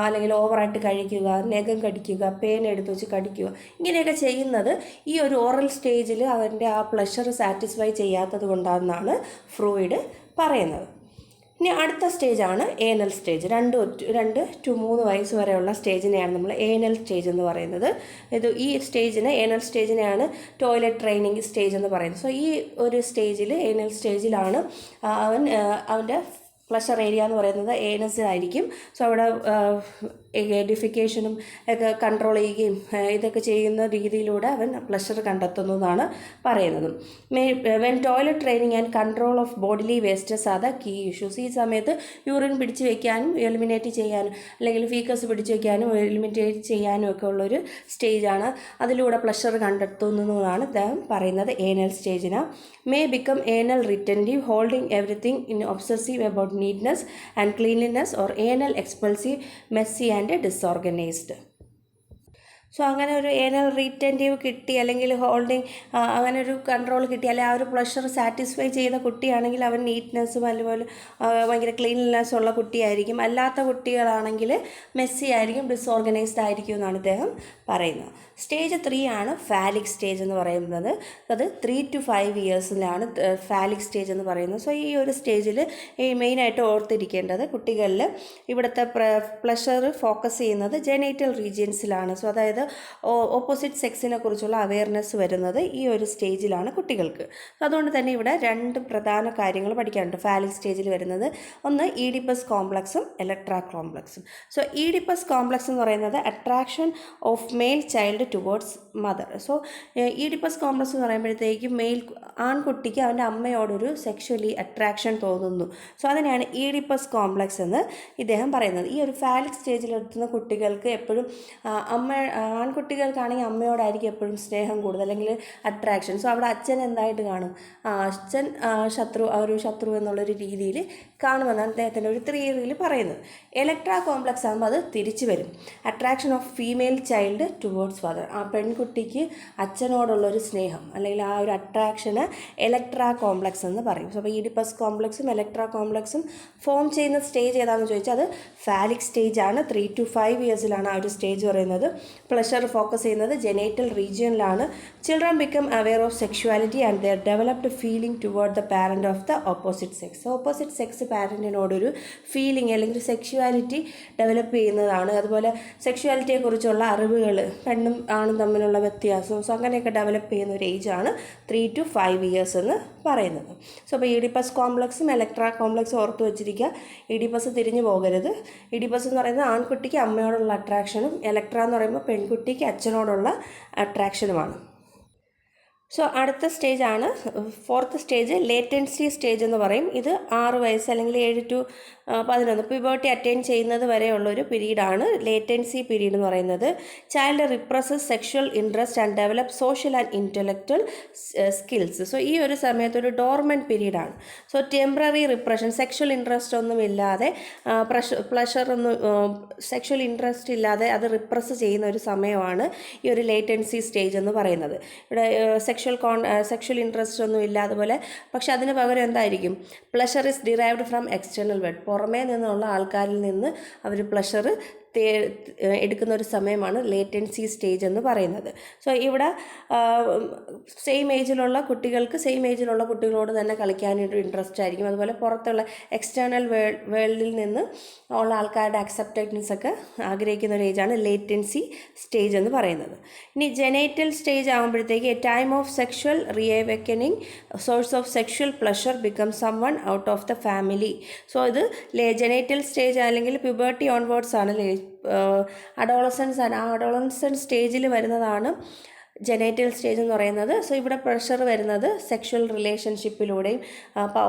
അല്ലെങ്കിൽ ഓവറായിട്ട് കഴിക്കുക, നഖം കടിക്കുക, പേന എടുത്ത് വെച്ച് കടിക്കുക, ഇങ്ങനെയൊക്കെ ചെയ്യുന്നത് ഈ ഒരു ഓറൽ സ്റ്റേജിൽ അവൻ്റെ ആ പ്ലഷർ സാറ്റിസ്ഫൈ ചെയ്യാത്തത് കൊണ്ടാണെന്നാണ് ഫ്രോയിഡ് പറയുന്നത്. ഇനി അടുത്ത സ്റ്റേജാണ് ഏനൽ സ്റ്റേജ്. 2 to 3 വയസ്സ് വരെയുള്ള സ്റ്റേജിനെയാണ് നമ്മൾ ഏനൽ സ്റ്റേജ് എന്ന് പറയുന്നത്. ഈ ഏനൽ സ്റ്റേജിനെയാണ് ടോയ്ലറ്റ് ട്രെയിനിങ് സ്റ്റേജ് എന്ന് പറയുന്നത്. സോ ഈ ഒരു സ്റ്റേജിൽ, ഏനൽ സ്റ്റേജിലാണ് അവൻ്റെ പ്ലഷർ ഏരിയ എന്ന് പറയുന്നത് ഏനസിലായിരിക്കും. സോ അവിടെ ഡിഫിക്കേഷനും ഒക്കെ കൺട്രോൾ ചെയ്യുകയും ഇതൊക്കെ ചെയ്യുന്ന രീതിയിലൂടെ അവൻ പ്ലഷർ കണ്ടെത്തുന്നു എന്നാണ് പറയുന്നത്. When toilet training and control of bodily wastes are the key issues. ഈ സമയത്ത് യൂറിൻ പിടിച്ച് വയ്ക്കാനും എലിമിനേറ്റ് ചെയ്യാനും അല്ലെങ്കിൽ ഫീക്കസ് പിടിച്ച് വയ്ക്കാനും എലിമിനേറ്റ് ചെയ്യാനും ഒക്കെ ഉള്ളൊരു സ്റ്റേജാണ്. അതിലൂടെ പ്ലഷർ കണ്ടെത്തുന്നതാണ് അദ്ദേഹം പറയുന്നത് ഏനൽ സ്റ്റേജിന്. May become anal retentive, holding everything in obsessive about neatness and cleanliness, or anal expulsive, messy and disorganised. So അങ്ങനെ ഒരു ഏനൽ റീറ്റൻറ്റീവ് കിട്ടി അല്ലെങ്കിൽ ഹോൾഡിങ് അങ്ങനെ ഒരു കൺട്രോൾ കിട്ടി അല്ലെങ്കിൽ ആ ഒരു പ്ലഷർ സാറ്റിസ്ഫൈ ചെയ്ത കുട്ടിയാണെങ്കിൽ അവൻ നീറ്റ്നെസ്സും അതുപോലെ ഭയങ്കര ക്ലീൻനെസ് ഉള്ള കുട്ടിയായിരിക്കും. അല്ലാത്ത കുട്ടികളാണെങ്കിൽ മെസ്സി ആയിരിക്കും, ഡിസോർഗനൈസ്ഡ് ആയിരിക്കും എന്നാണ് ഇദ്ദേഹം പറയുന്നത്. സ്റ്റേജ് 3 ആണ് ഫാലിക് സ്റ്റേജ് എന്ന് പറയുന്നത്. അത് 3 to 5 ഇയേഴ്സിലാണ് ഫാലിക് സ്റ്റേജ് എന്ന് പറയുന്നത്. സോ ഈ ഒരു സ്റ്റേജിൽ ഈ മെയിനായിട്ട് ഓർത്തിരിക്കേണ്ടത് കുട്ടികളിൽ ഇവിടുത്തെ പ്ലഷർ ഫോക്കസ് ചെയ്യുന്നത് ജെനൈറ്റൽ റീജിയൻസിലാണ്. സോ അതായത് ഓപ്പോസിറ്റ് സെക്സിനെ കുറിച്ചുള്ള അവെയർനെസ് വരുന്നത് ഈ ഒരു സ്റ്റേജിലാണ് കുട്ടികൾക്ക്. അതുകൊണ്ട് തന്നെ ഇവിടെ 2 പ്രധാന കാര്യങ്ങൾ പഠിക്കാനുണ്ട് ഫാലിക് സ്റ്റേജിൽ വരുന്നത്. ഒന്ന് ഈഡിപ്പസ് കോംപ്ലക്സും ഇലക്ട്ര കോംപ്ലക്സും. സോ ഈഡിപ്പസ് കോംപ്ലക്സ് എന്ന് പറയുന്നത് attraction of male child towards mother. So Oedipus complex എന്ന് പറയുമ്പോഴത്തേക്കും ആൺകുട്ടിക്ക് അവൻ്റെ അമ്മയോടൊരു സെക്ഷലി അട്രാക്ഷൻ തോന്നുന്നു. സോ അതിനെയാണ് ഈഡിപ്പസ് കോംപ്ലക്സ് എന്ന് ഇദ്ദേഹം പറയുന്നത്. ഈ ഒരു ഫാലിക് സ്റ്റേജിലെത്തുന്ന കുട്ടികൾക്ക് എപ്പോഴും ആൺകുട്ടികൾക്കാണെങ്കിൽ അമ്മയോടായിരിക്കും എപ്പോഴും സ്നേഹം കൂടുതൽ അല്ലെങ്കിൽ അട്രാക്ഷൻ. സോ അവിടെ അച്ഛൻ എന്തായിട്ട് കാണും, അച്ഛൻ ശത്രു എന്നുള്ളൊരു രീതിയിൽ കാണുമെന്നാണ് അദ്ദേഹത്തിൻ്റെ ഒരു തിയറിയിൽ പറയുന്നത്. ഇലക്ട്ര കോംപ്ലക്സ് ആകുമ്പോൾ അത് തിരിച്ചു വരും. Attraction of female child towards father. ആ പെൺകുട്ടിക്ക് അച്ഛനോടുള്ളൊരു സ്നേഹം അല്ലെങ്കിൽ ആ ഒരു അട്രാക്ഷന് ഇലക്ട്ര കോംപ്ലക്സ് എന്ന് പറയും. സോ അപ്പോൾ ഈഡിപ്പസ് കോംപ്ലക്സും ഇലക്ട്ര കോംപ്ലക്സും ഫോം ചെയ്യുന്ന സ്റ്റേജ് ഏതാണെന്ന് ചോദിച്ചാൽ അത് ഫാലിക് സ്റ്റേജ് ആണ്. 3 to 5 ഇയേഴ്സിലാണ് ആ ഒരു സ്റ്റേജ് പറയുന്നത്. പ്ലഷർ ഫോക്കസ് ചെയ്യുന്നത് ജെനൈറ്റൽ റീജിയനിലാണ്. Children become aware of sexuality and their developed feeling toward the parent of the opposite sex. Opposite sex പാരൻറ്റിനോടൊരു ഫീലിംഗ് അല്ലെങ്കിൽ സെക്ഷുവാലിറ്റി ഡെവലപ്പ് ചെയ്യുന്നതാണ്. അതുപോലെ സെക്ഷുവാലിറ്റിയെക്കുറിച്ചുള്ള അറിവുകൾ, പെണ്ണും ആണും തമ്മിലുള്ള വ്യത്യാസം, സോ അങ്ങനെയൊക്കെ ഡെവലപ്പ് ചെയ്യുന്ന ഒരു ഏജാണ് 3 to 5 ഇയേഴ്സ് എന്ന് പറയുന്നത്. സോ അപ്പോൾ ഈഡിപ്പസ് കോംപ്ലക്സും ഇലക്ട്ര കോംപ്ലക്സും ഓർത്ത് വെച്ചിരിക്കുക. ഈഡിപ്പസ് തിരിഞ്ഞു പോകരുത്. ഈഡിപ്പസ് എന്ന് പറയുന്നത് ആൺകുട്ടിക്ക് അമ്മയോടുള്ള അട്രാക്ഷനും ഇലക്ട്ര എന്ന് പറയുമ്പോൾ പെൺകുട്ടിക്ക് അച്ഛനോടുള്ള അട്രാക്ഷനുമാണ്. സോ അടുത്ത സ്റ്റേജാണ് 4th സ്റ്റേജ്, ലേറ്റൻസി സ്റ്റേജ് എന്ന് പറയും. ഇത് 6 വയസ്സ് അല്ലെങ്കിൽ 7 to 11 പ്യൂബർട്ടി അറ്റൈൻ ചെയ്യുന്നത് വരെയുള്ളൊരു പീരീഡാണ് ലേറ്റൻസി പീരീഡ് എന്ന് പറയുന്നത്. Child represses sexual interest and develop social and intellectual skills. So ഈ ഒരു സമയത്ത് ഒരു ഡോർമെൻറ്റ് പീരീഡാണ്. So temporary repression, sexual interest ഒന്നും ഇല്ലാതെ സെക്ഷൽ ഇൻട്രസ്റ്റ് ഇല്ലാതെ അത് റിപ്രസ് ചെയ്യുന്ന ഒരു സമയമാണ് ഈ ഒരു ലേറ്റൻസി സ്റ്റേജ് എന്ന് പറയുന്നത്. ഇവിടെ സെക്ഷൽ ഇൻട്രസ്റ്റ് ഒന്നും ഇല്ല. അതുപോലെ പക്ഷെ അതിന് പകരം എന്തായിരിക്കും, pleasure is derived from external world. പുറമേ നിന്നുള്ള ആൾക്കാരിൽ നിന്ന് അവർ പ്ലഷർ എടുക്കുന്ന ഒരു സമയമാണ് ലേറ്റൻസി സ്റ്റേജ് എന്ന് പറയുന്നത്. സോ ഇവിടെ സെയിം ഏജിലുള്ള കുട്ടികളോട് തന്നെ കളിക്കാനൊരു ഇൻട്രസ്റ്റ് ആയിരിക്കും. അതുപോലെ പുറത്തുള്ള എക്സ്റ്റേണൽ വേൾഡിൽ നിന്ന് ഉള്ള ആൾക്കാരുടെ അക്സെപ്റ്റൻസ് ഒക്കെ ആഗ്രഹിക്കുന്ന ഒരു ഏജാണ് ലേറ്റൻസി സ്റ്റേജ് എന്ന് പറയുന്നത്. ഇനി ജെനൈറ്റൽ സ്റ്റേജ് ആകുമ്പോഴത്തേക്ക് a time of sexual reawakening, source of sexual pleasure become someone out of the family. So ഇത് ജെനൈറ്റൽ സ്റ്റേജ് അല്ലെങ്കിൽ പ്യൂബർട്ടി ഓൺവേർഡ്സ് ആണ് അഡോളസൻസ് സ്റ്റേജിൽ വരുന്നതാണ് ജെനൈറ്റൽ സ്റ്റേജ് എന്ന് പറയുന്നത്. സോ ഇവിടെ പ്രഷർ വരുന്നത് സെക്ഷൽ റിലേഷൻഷിപ്പിലൂടെയും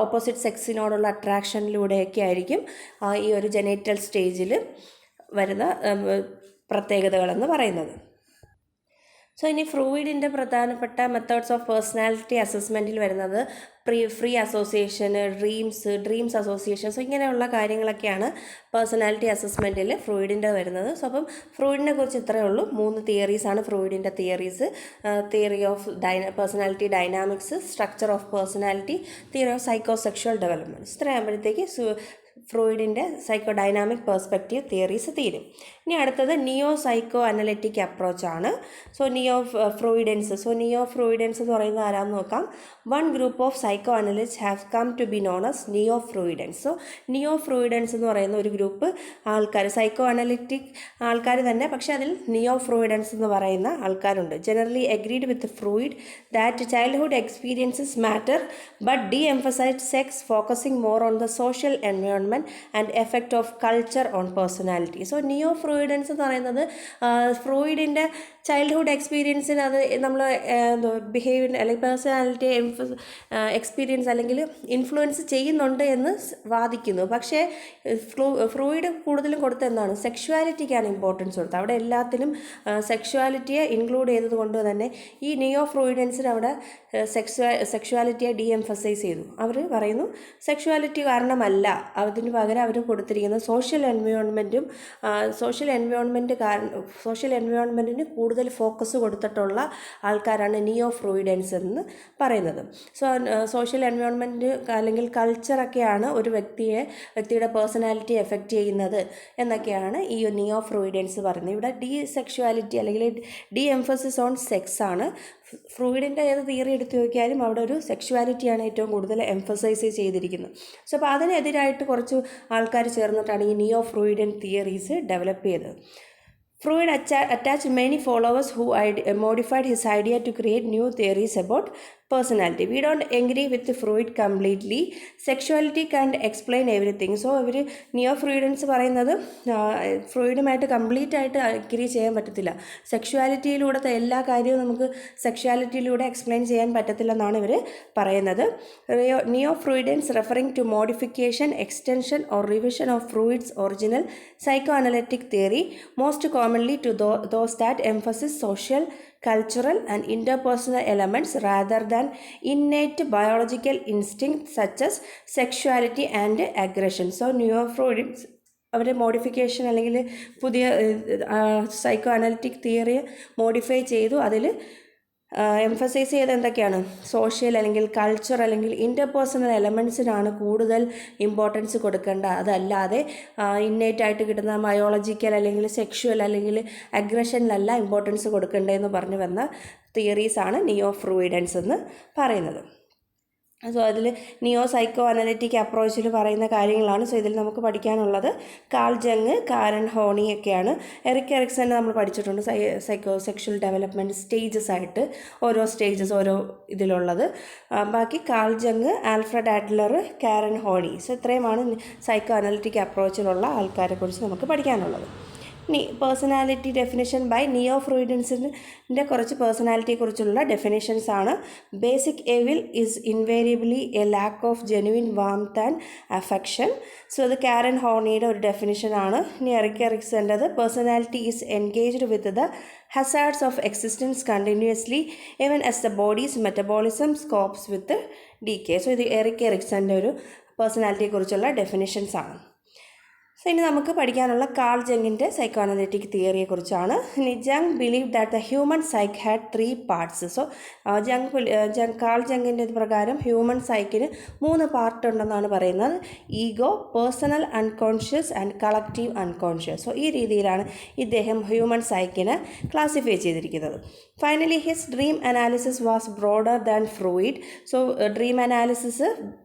ഓപ്പോസിറ്റ് സെക്സിനോടുള്ള അട്രാക്ഷനിലൂടെയൊക്കെ ആയിരിക്കും ഈ ഒരു ജെനൈറ്റൽ സ്റ്റേജിൽ വരുന്ന പ്രത്യേകതകളെന്ന് പറയുന്നത്. സോ ഇനി ഫ്രൂയിഡിൻ്റെ പ്രധാനപ്പെട്ട മെത്തേഡ്സ് ഓഫ് പേഴ്സണാലിറ്റി അസസ്മെൻറ്റിൽ വരുന്നത് ഫ്രീ അസോസിയേഷന്, ഡ്രീംസ് അസോസിയേഷൻ, സോ ഇങ്ങനെയുള്ള കാര്യങ്ങളൊക്കെയാണ് പേഴ്സണാലിറ്റി അസസ്മെൻറ്റിൽ ഫ്രൂയിഡിൻ്റെ വരുന്നത്. സോ അപ്പം ഫ്രൂയിഡിനെ കുറിച്ച് ഇത്രയേ ഉള്ളൂ. 3 തിയറീസാണ് ഫ്രൂയിഡിൻ്റെ തിയറീസ്. Theory of personality dynamics, structure of personality, theory of psychosexual developments. ഇത്രയാകുമ്പോഴത്തേക്ക് ഫ്രൂയിഡിൻ്റെ സൈക്കോ ഡൈനാമിക് പെർസ്പെക്റ്റീവ് തിയറീസ് തീരും. ഇനി അടുത്തത് നിയോ സൈക്കോ അനലിറ്റിക് അപ്രോച്ചാണ്. സോ ഫ്രൂയിഡൻസ് എന്ന് പറയുന്നത് ആരാന്ന് നോക്കാം. One group of psychoanalyst have come to be known as neo Freudians. So neo Freudians എന്ന് പറയുന്ന ഒരു ഗ്രൂപ്പ് ആൾക്കാർ, സൈക്കോ അനലിറ്റിക് ആൾക്കാർ തന്നെ, പക്ഷേ അതിൽ നിയോ ഫ്രൂയിഡൻസ് എന്ന് പറയുന്ന ആൾക്കാരുണ്ട്. Generally agreed with Freud that childhood experiences matter but de emphasise sex, focusing more on the social environment and effect of culture on personality. So neo Freudians എന്ന് പറയുന്നത് ഫ്രൂയിഡിൻ്റെ ചൈൽഡ്ഹുഡ് എക്സ്പീരിയൻസിന് അത് നമ്മൾ ബിഹേവിയർ അല്ലെങ്കിൽ പേഴ്സണാലിറ്റി എക്സ്പീരിയൻസ് അല്ലെങ്കിൽ influence ചെയ്യുന്നുണ്ട് എന്ന് വാദിക്കുന്നു. പക്ഷേ ഫ്രൂയിഡ് കൂടുതലും കൊടുത്ത എന്താണ്, സെക്ഷുവാലിറ്റിക്കാണ് ഇമ്പോർട്ടൻസ് കൊടുത്തത്. അവിടെ എല്ലാത്തിലും സെക്ഷുവാലിറ്റിയെ ഇൻക്ലൂഡ് ചെയ്തത് തന്നെ ഈ നിയോ ഫ്രൂയിഡൻസിന് അവിടെ സെക്ഷുവാലിറ്റിയെ ഡി എംഫസൈസ് ചെയ്തു. അവർ പറയുന്നു സെക്ഷുവാലിറ്റി കാരണമല്ല, അതിന് പകരം അവർ കൊടുത്തിരിക്കുന്നത് സോഷ്യൽ എൻവയോൺമെൻറ്റിന് കൂടുതൽ ഫോക്കസ് കൊടുത്തിട്ടുള്ള ആൾക്കാരാണ് നിയോ ഫ്രൂയിഡൻസ് എന്ന് പറയുന്നത്. സോഷ്യൽ എൻവയോൺമെൻറ്റ് അല്ലെങ്കിൽ കൾച്ചറൊക്കെയാണ് ഒരു വ്യക്തിയുടെ പേഴ്സണാലിറ്റി എഫക്റ്റ് ചെയ്യുന്നത് എന്നൊക്കെയാണ് ഈ നിയോ ഫ്രൂയിഡൻസ് പറയുന്നത്. ഇവിടെ സെക്ഷുവാലിറ്റി അല്ലെങ്കിൽ ഡി എംഫസിസ് ഓൺ സെക്സ് ആണ്. ഫ്രൂയിഡിൻ്റെ ഏത് തിയറി എടുത്തു നോക്കിയാലും അവിടെ ഒരു സെക്ഷുവാലിറ്റിയാണ് ഏറ്റവും കൂടുതൽ എംഫസൈസ് ചെയ്തിരിക്കുന്നത്. സോ അപ്പോൾ അതിനെതിരായിട്ട് കുറച്ച് ആൾക്കാർ ചേർന്നിട്ടാണ് ഈ നിയോ ഫ്രൂയിഡൻ തിയറീസ് ഡെവലപ്പ് ചെയ്തത്. Freud attached many followers who modified his idea to create new theories about personality. We don't agree with Freud completely. Sexuality can't explain everything. So ഇവർ നിയോ ഫ്രൂയിഡൻസ് പറയുന്നത് ഫ്രൂയിഡുമായിട്ട് കംപ്ലീറ്റ് ആയിട്ട് അഗ്രി ചെയ്യാൻ പറ്റത്തില്ല. സെക്ഷുവാലിറ്റിയിലൂടെ എല്ലാ കാര്യവും നമുക്ക് സെക്ഷുവാലിറ്റിയിലൂടെ എക്സ്പ്ലെയിൻ ചെയ്യാൻ പറ്റത്തില്ലെന്നാണ് ഇവർ പറയുന്നത്. Neo Freudians referring to modification, extension or revision of Freud's original psychoanalytic theory, most commonly to those that emphasize social, cultural and interpersonal elements rather than innate biological instincts such as sexuality and aggression. So neo-Freudians അവരുടെ modification അല്ലെങ്കിൽ പുതിയ psycho analytic തിയറിയെ modify ചെയ്തു. അതിൽ emphasise ചെയ്ത് എന്തൊക്കെയാണ്, social അല്ലെങ്കിൽ culture അല്ലെങ്കിൽ interpersonal എലമെൻസിനാണ് കൂടുതൽ ഇമ്പോർട്ടൻസ് കൊടുക്കേണ്ടത്. അതല്ലാതെ ഇന്നേറ്റായിട്ട് കിട്ടുന്ന ബയോളജിക്കൽ അല്ലെങ്കിൽ സെക്ഷുവൽ അല്ലെങ്കിൽ അഗ്രഷനിലല്ല ഇമ്പോർട്ടൻസ് കൊടുക്കേണ്ടതെന്ന് പറഞ്ഞു വന്ന തിയറീസാണ് നിയോ ഫ്രൂയിഡൻസ് എന്ന് പറയുന്നത്. സോ അതിൽ നിയോ സൈക്കോ അനലിറ്റിക് അപ്രോച്ചിൽ പറയുന്ന കാര്യങ്ങളാണ്. സോ ഇതിൽ നമുക്ക് പഠിക്കാനുള്ളത് കാൾ ജങ്, കാരൻ ഹോണി ഒക്കെയാണ്. എറിക് എറിക്സൺ നമ്മൾ പഠിച്ചിട്ടുണ്ട്. സെക്ഷൽ ഡെവലപ്മെൻറ്റ് സ്റ്റേജസ് ആയിട്ട് ഓരോ ഇതിലുള്ളത്. ബാക്കി Carl Jung, Alfred Adler, Karen Horney. So ഇത്രയുമാണ് സൈക്കോ അനലിറ്റിക് അപ്രോച്ചിലുള്ള ആൾക്കാരെ കുറിച്ച് നമുക്ക് പഠിക്കാനുള്ളത്. ഇനി പേഴ്സണാലിറ്റി ഡെഫിനിഷൻ ബൈ നിയോ ഫ്രൂയിഡൻസിൻ്റെ കുറച്ച് പേഴ്സണാലിറ്റിയെക്കുറിച്ചുള്ള ഡെഫിനിഷൻസ് ആണ്. Basic evil is invariably a lack of genuine warmth and affection. So അത് കാരൻ ഹോണിയുടെ ഒരു ഡെഫിനിഷനാണ്. ഇനി എറിക് എറിക്സൻ്റെത് personality is engaged with the hazards of existence continuously even as the body's metabolism copes with decay. So ഇത് Erik എറിക്സൻ്റെ ഒരു പേഴ്സണാലിറ്റിയെക്കുറിച്ചുള്ള ഡെഫിനിഷൻസ് ആണ്. സോ ഇനി നമുക്ക് പഠിക്കാനുള്ള കാൾ ജങ്ങിൻ്റെ സൈക്കോ അനലിറ്റിക് തിയറിയെക്കുറിച്ചാണ്. Jung believe that the human psyche had 3 parts. So Carl ജങ്ങിൻ്റെ പ്രകാരം ഹ്യൂമൻ സൈക്കിന് 3 പാർട്ട് ഉണ്ടെന്നാണ് പറയുന്നത്. Ego, personal unconscious and collective unconscious. So ഈ രീതിയിലാണ് ഇദ്ദേഹം ഹ്യൂമൻ സൈക്കിനെ ക്ലാസിഫൈ ചെയ്തിരിക്കുന്നത്. Finally his dream analysis was broader than Freud. So dream analysis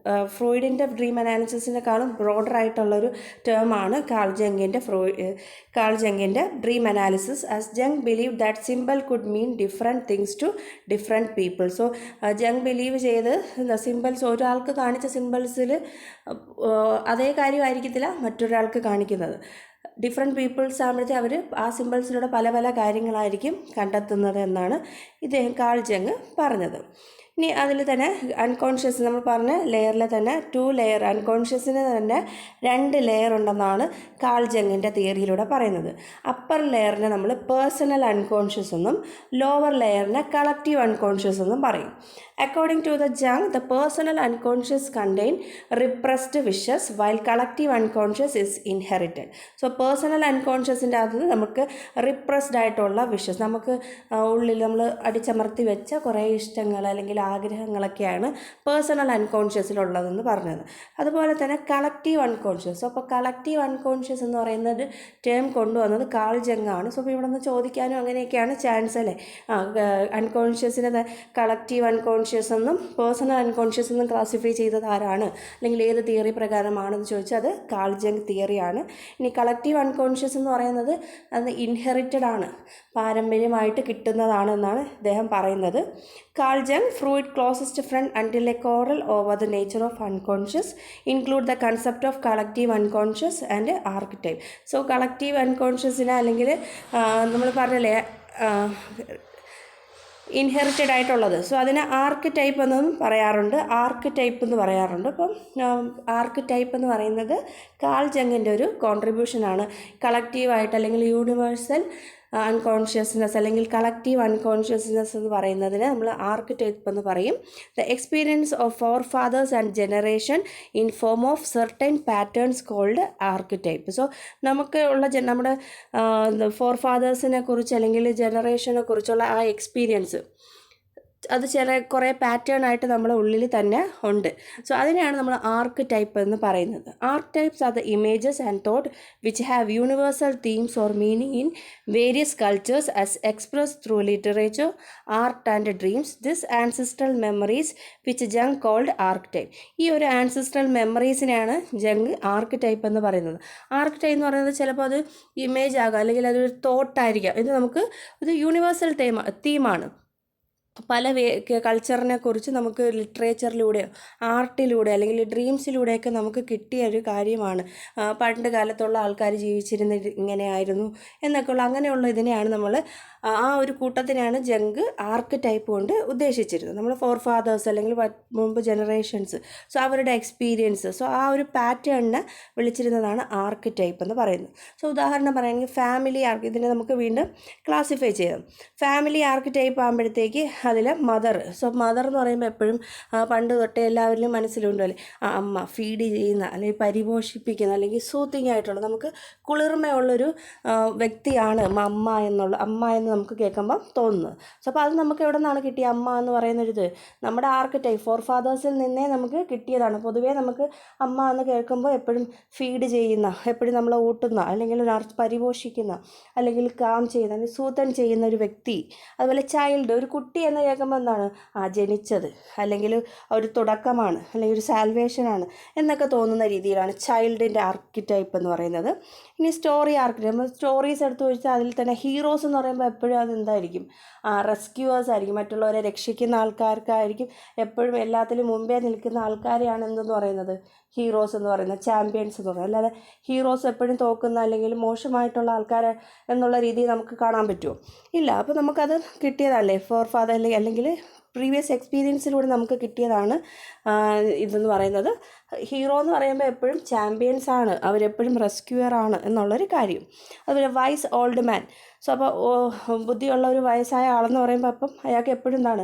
ഫ്രൂയിഡിൻ്റെ ഡ്രീം അനാലിസിസിനെക്കാളും ബ്രോഡർ ആയിട്ടുള്ളൊരു ടേമാണ് കാൾ ജങ്ങിൻ്റെ dream analysis. As Jung believe that symbol could mean different things to different people. So Jung believe ചെയ്ത് symbols ഒരാൾക്ക് കാണിച്ച സിമ്പിൾസിൽ അതേ കാര്യമായിരിക്കത്തില്ല മറ്റൊരാൾക്ക് കാണിക്കുന്നത്. ഡിഫറെൻറ്റ് പീപ്പിൾസ് ആകുമ്പോഴത്തേ അവർ ആ സിമ്പിൾസിലൂടെ പല പല കാര്യങ്ങളായിരിക്കും കണ്ടെത്തുന്നത് എന്നാണ് ഇദ്ദേഹം കാൾ ജങ് പറഞ്ഞത്. ഇനി അതിൽ തന്നെ അൺകോൺഷ്യസ് നമ്മൾ പറഞ്ഞ ലെയറിൽ തന്നെ 2 ലെയർ, അൺകോൺഷ്യസിന് തന്നെ 2 ലെയർ ഉണ്ടെന്നാണ് കാൾ ജങ്ങിൻ്റെ തിയറിയിലൂടെ പറയുന്നത്. അപ്പർ ലെയറിനെ നമ്മൾ പേഴ്സണൽ അൺകോൺഷ്യസ് എന്നും ലോവർ ലെയറിനെ കളക്റ്റീവ് അൺകോൺഷ്യസ് എന്നും പറയും. According to the Jung, the personal unconscious contain repressed wishes while collective unconscious is inherited. So personal unconsciousൻ്റെ അകത്ത് നമുക്ക് റിപ്രസ്ഡ് ആയിട്ടുള്ള വിഷസ്, നമുക്ക് ഉള്ളിൽ നമ്മൾ അടിച്ചമർത്തി വെച്ച കുറേ ഇഷ്ടങ്ങൾ അല്ലെങ്കിൽ ആഗ്രഹങ്ങളൊക്കെയാണ് പേഴ്സണൽ അൺകോൺഷ്യസിലുള്ളതെന്ന് പറഞ്ഞത്. അതുപോലെ തന്നെ കളക്റ്റീവ് അൺകോൺഷ്യസ്. അപ്പോൾ കളക്റ്റീവ് അൺകോൺഷ്യസ് എന്ന് പറയുന്നത് ടേം കൊണ്ടുവന്നത് കാൾ ജങ്ങാണ്. സോ ഇവിടെ നിന്ന് ചോദിക്കാനും അങ്ങനെയൊക്കെയാണ് ചാൻസ് അല്ലേ. അൺകോൺഷ്യസിനെ കളക്റ്റീവ് അൺകോൺഷ്യസ് എന്നും പേഴ്സണൽ അൺകോൺഷ്യസ് എന്നും ക്ലാസിഫൈ ചെയ്തത് ആരാണ്, അല്ലെങ്കിൽ ഏത് തിയറി പ്രകാരമാണെന്ന് ചോദിച്ചാൽ അത് കാൾ ജങ് തിയറിയാണ്. ഇനി കളക്റ്റീവ് അൺകോൺഷ്യസ് എന്ന് പറയുന്നത് അത് ഇൻഹെറിറ്റഡ് ആണ്, പാരമ്പര്യമായിട്ട് കിട്ടുന്നതാണെന്നാണ് അദ്ദേഹം പറയുന്നത്. Carl Jung, Freud closest friend until a quarrel over the nature of unconscious include the concept of collective unconscious and archetype. So collective അൺകോൺഷ്യസിനെ അല്ലെങ്കിൽ നമ്മൾ പറഞ്ഞല്ലേ ഇൻഹെറിറ്റഡ് ആയിട്ടുള്ളത്, സോ അതിനെ ആർക്ക് ടൈപ്പ് എന്നും പറയാറുണ്ട്, ആർക്ക് ടൈപ്പ് എന്ന് പറയാറുണ്ട്. അപ്പം ആർക്ക് ടൈപ്പ് എന്ന് പറയുന്നത് കാൾ ജങ്ങിൻ്റെ ഒരു കോൺട്രിബ്യൂഷനാണ്. കളക്റ്റീവായിട്ട് അല്ലെങ്കിൽ യൂണിവേഴ്സൽ അൺകോൺഷ്യസ്നെസ് അല്ലെങ്കിൽ കളക്റ്റീവ് അൺകോൺഷ്യസ്നെസ് എന്ന് പറയുന്നതിന് നമ്മൾ ആർക്ക് ടൈപ്പ് എന്ന് പറയും. The experience of forefathers and generation in form of certain patterns called archetype. So നമുക്ക് ഉള്ള നമ്മുടെ ഫോർ ഫാദേഴ്സിനെ കുറിച്ച് അല്ലെങ്കിൽ ജനറേഷനെ കുറിച്ചുള്ള ആ എക്സ്പീരിയൻസ് അത് കുറേ പാറ്റേൺ ആയിട്ട് നമ്മുടെ ഉള്ളിൽ തന്നെ ഉണ്ട്. സോ അതിനെയാണ് നമ്മൾ ആർക്ക് ടൈപ്പ് എന്ന് പറയുന്നത്. Archetypes are the images and thought which have universal themes or meaning in various cultures as express through literature, art and dreams. This ancestral memories which Jung called archetype. ഈ ഒരു ancestral മെമ്മറീസിനെയാണ് Jung archetype എന്ന് പറയുന്നത്. ആർക്ക് type എന്ന് പറയുന്നത് ചിലപ്പോൾ അത് image ആകാം, അല്ലെങ്കിൽ അതൊരു തോട്ടായിരിക്കാം. ഇത് നമുക്ക് ഒരു യൂണിവേഴ്സൽ തീമാണ്. പല കൾച്ചറിനെ കുറിച്ച് നമുക്ക് ലിറ്ററേച്ചറിലൂടെയോ ആർട്ടിലൂടെ അല്ലെങ്കിൽ ഡ്രീംസിലൂടെയൊക്കെ നമുക്ക് കിട്ടിയ ഒരു കാര്യമാണ്. പണ്ട് കാലത്തുള്ള ആൾക്കാർ ജീവിച്ചിരുന്നത് ഇങ്ങനെയായിരുന്നു എന്നൊക്കെയുള്ള അങ്ങനെയുള്ള ഇതിനെയാണ് നമ്മൾ ആ ഒരു കൂട്ടത്തിനാണ് ജങ്ക് ആർക്ക് ടൈപ്പ് കൊണ്ട് ഉദ്ദേശിച്ചിരുന്നത്. നമ്മൾ ഫോർ ഫാദേഴ്സ് അല്ലെങ്കിൽ മുമ്പ് ജനറേഷൻസ്, സോ അവരുടെ എക്സ്പീരിയൻസ്, സോ ആ ഒരു പാറ്റേണിനെ വിളിച്ചിരുന്നതാണ് ആർക്ക് ടൈപ്പ് എന്ന് പറയുന്നത്. സോ ഉദാഹരണം പറയുകയാണെങ്കിൽ ഫാമിലി ആർക്ക്, ഇതിനെ നമുക്ക് വീണ്ടും ക്ലാസിഫൈ ചെയ്യാം. ഫാമിലി ആർക്ക് ടൈപ്പ് ആകുമ്പോഴത്തേക്ക് അതിൽ മദർ. സോ മദർ എന്ന് പറയുമ്പോൾ എപ്പോഴും പണ്ട് തൊട്ടേ എല്ലാവരിലും മനസ്സിലുണ്ടോ അല്ലേ, അമ്മ ഫീഡ് ചെയ്യുന്ന അല്ലെങ്കിൽ പരിപോഷിപ്പിക്കുന്ന അല്ലെങ്കിൽ സൂത്തിങ് ആയിട്ടുള്ള നമുക്ക് കുളിർമയുള്ളൊരു വ്യക്തിയാണ് അമ്മ എന്ന് നമുക്ക് കേൾക്കുമ്പം തോന്നുന്നത്. സോ അപ്പോൾ അത് നമുക്ക് എവിടെ നിന്നാണ് കിട്ടിയ അമ്മ എന്ന് പറയുന്നൊരിത് നമ്മുടെ ആർക്ക് ടൈപ്പ് ഫോർ ഫാദേഴ്സിൽ നിന്നേ നമുക്ക് കിട്ടിയതാണ്. പൊതുവേ നമുക്ക് അമ്മ എന്ന് കേൾക്കുമ്പോൾ എപ്പോഴും ഫീഡ് ചെയ്യുന്ന, എപ്പോഴും നമ്മളെ ഊട്ടുന്ന അല്ലെങ്കിൽ പരിപോഷിക്കുന്ന അല്ലെങ്കിൽ കാം ചെയ്യുന്ന അല്ലെങ്കിൽ സൂതൻ ചെയ്യുന്ന ഒരു വ്യക്തി. അതുപോലെ ചൈൽഡ്, ഒരു കുട്ടി എന്ന് കേൾക്കുമ്പോൾ എന്താണ് ജനിച്ചത് അല്ലെങ്കിൽ ഒരു തുടക്കമാണ് അല്ലെങ്കിൽ ഒരു സാൽവേഷനാണ് എന്നൊക്കെ തോന്നുന്ന രീതിയിലാണ് ചൈൽഡിൻ്റെ ആർക്കിടൈപ്പ് എന്ന് പറയുന്നത്. ഇനി സ്റ്റോറി ആർക്കിടൈപ്പ്, സ്റ്റോറീസ് എടുത്ത് വെച്ചാൽ അതിൽ തന്നെ ഹീറോസ് എന്ന് പറയുമ്പോൾ എപ്പോഴും അതെന്തായിരിക്കും റെസ്ക്യൂവേഴ്സ് ആയിരിക്കും, മറ്റുള്ളവരെ രക്ഷിക്കുന്ന ആൾക്കാർക്കായിരിക്കും എപ്പോഴും എല്ലാത്തിലും മുമ്പേ നിൽക്കുന്ന ആൾക്കാരെയാണ് എന്തെന്ന് പറയുന്നത് ഹീറോസ് എന്ന് പറയുന്നത്, ചാമ്പ്യൻസ് എന്ന് പറയുന്നത്. അല്ലാതെ ഹീറോസ് എപ്പോഴും തോക്കുന്ന അല്ലെങ്കിൽ മോശമായിട്ടുള്ള ആൾക്കാരെ എന്നുള്ള രീതിയിൽ നമുക്ക് കാണാൻ പറ്റുമോ? ഇല്ല. അപ്പോൾ നമുക്കത് കിട്ടിയതല്ലേ ഫോർ ഫാദർ അല്ലെങ്കിൽ പ്രീവിയസ് എക്സ്പീരിയൻസിലൂടെ നമുക്ക് കിട്ടിയതാണ് ഇതെന്ന് പറയുന്നത്. ഹീറോ എന്ന് പറയുമ്പോൾ എപ്പോഴും ചാമ്പ്യൻസ് ആണ്, അവരെപ്പോഴും റെസ്ക്യൂവർ ആണ് എന്നുള്ളൊരു കാര്യം. അതുപോലെ വൈസ് ഓൾഡ് മാൻ. സോ അപ്പോൾ ബുദ്ധിയുള്ള ഒരു വയസ്സായ ആളെന്ന് പറയുമ്പോൾ അപ്പം അയാൾക്ക് എപ്പോഴും എന്താണ്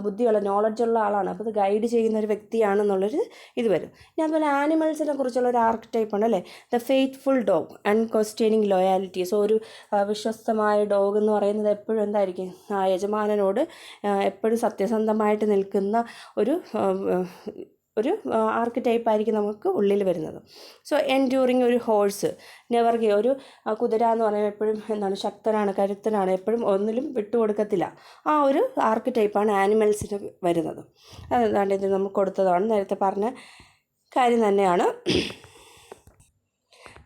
ബുദ്ധിയുള്ള നോളജുള്ള ആളാണ്, അപ്പോൾ അത് ഗൈഡ് ചെയ്യുന്ന ഒരു വ്യക്തിയാണെന്നുള്ളൊരു ഇത് വരും. ഇനി അതുപോലെ ആനിമൽസിനെ കുറിച്ചുള്ള ഒരു ആർക്ക് ടൈപ്പ് ഉണ്ട് അല്ലേ, the faithful dog, unquestioning loyalty. So ഒരു വിശ്വസ്തമായ ഡോഗ് എന്ന് എപ്പോഴും എന്തായിരിക്കും യജമാനനോട് എപ്പോഴും സത്യസന്ധമായിട്ട് നിൽക്കുന്ന ഒരു ആർക്ക് ടൈപ്പായിരിക്കും നമുക്ക് ഉള്ളിൽ വരുന്നത്. സോ എൻഡ്യൂറിങ്, ഒരു ഹോഴ്സ്, നെവർ ഗിവ്, ഒരു കുതിര എന്ന് പറയുമ്പോൾ എപ്പോഴും എന്താണ് ശക്തനാണ്, കരുത്തനാണ്, എപ്പോഴും ഒന്നിലും വിട്ടുകൊടുക്കത്തില്ല. ആ ഒരു ആർക്ക് ടൈപ്പാണ് ആനിമൽസിന് വരുന്നത്. അതെന്താണ്ട് ഇത് നമുക്ക് കൊടുത്തതാണ്, നേരത്തെ പറഞ്ഞ കാര്യം തന്നെയാണ്.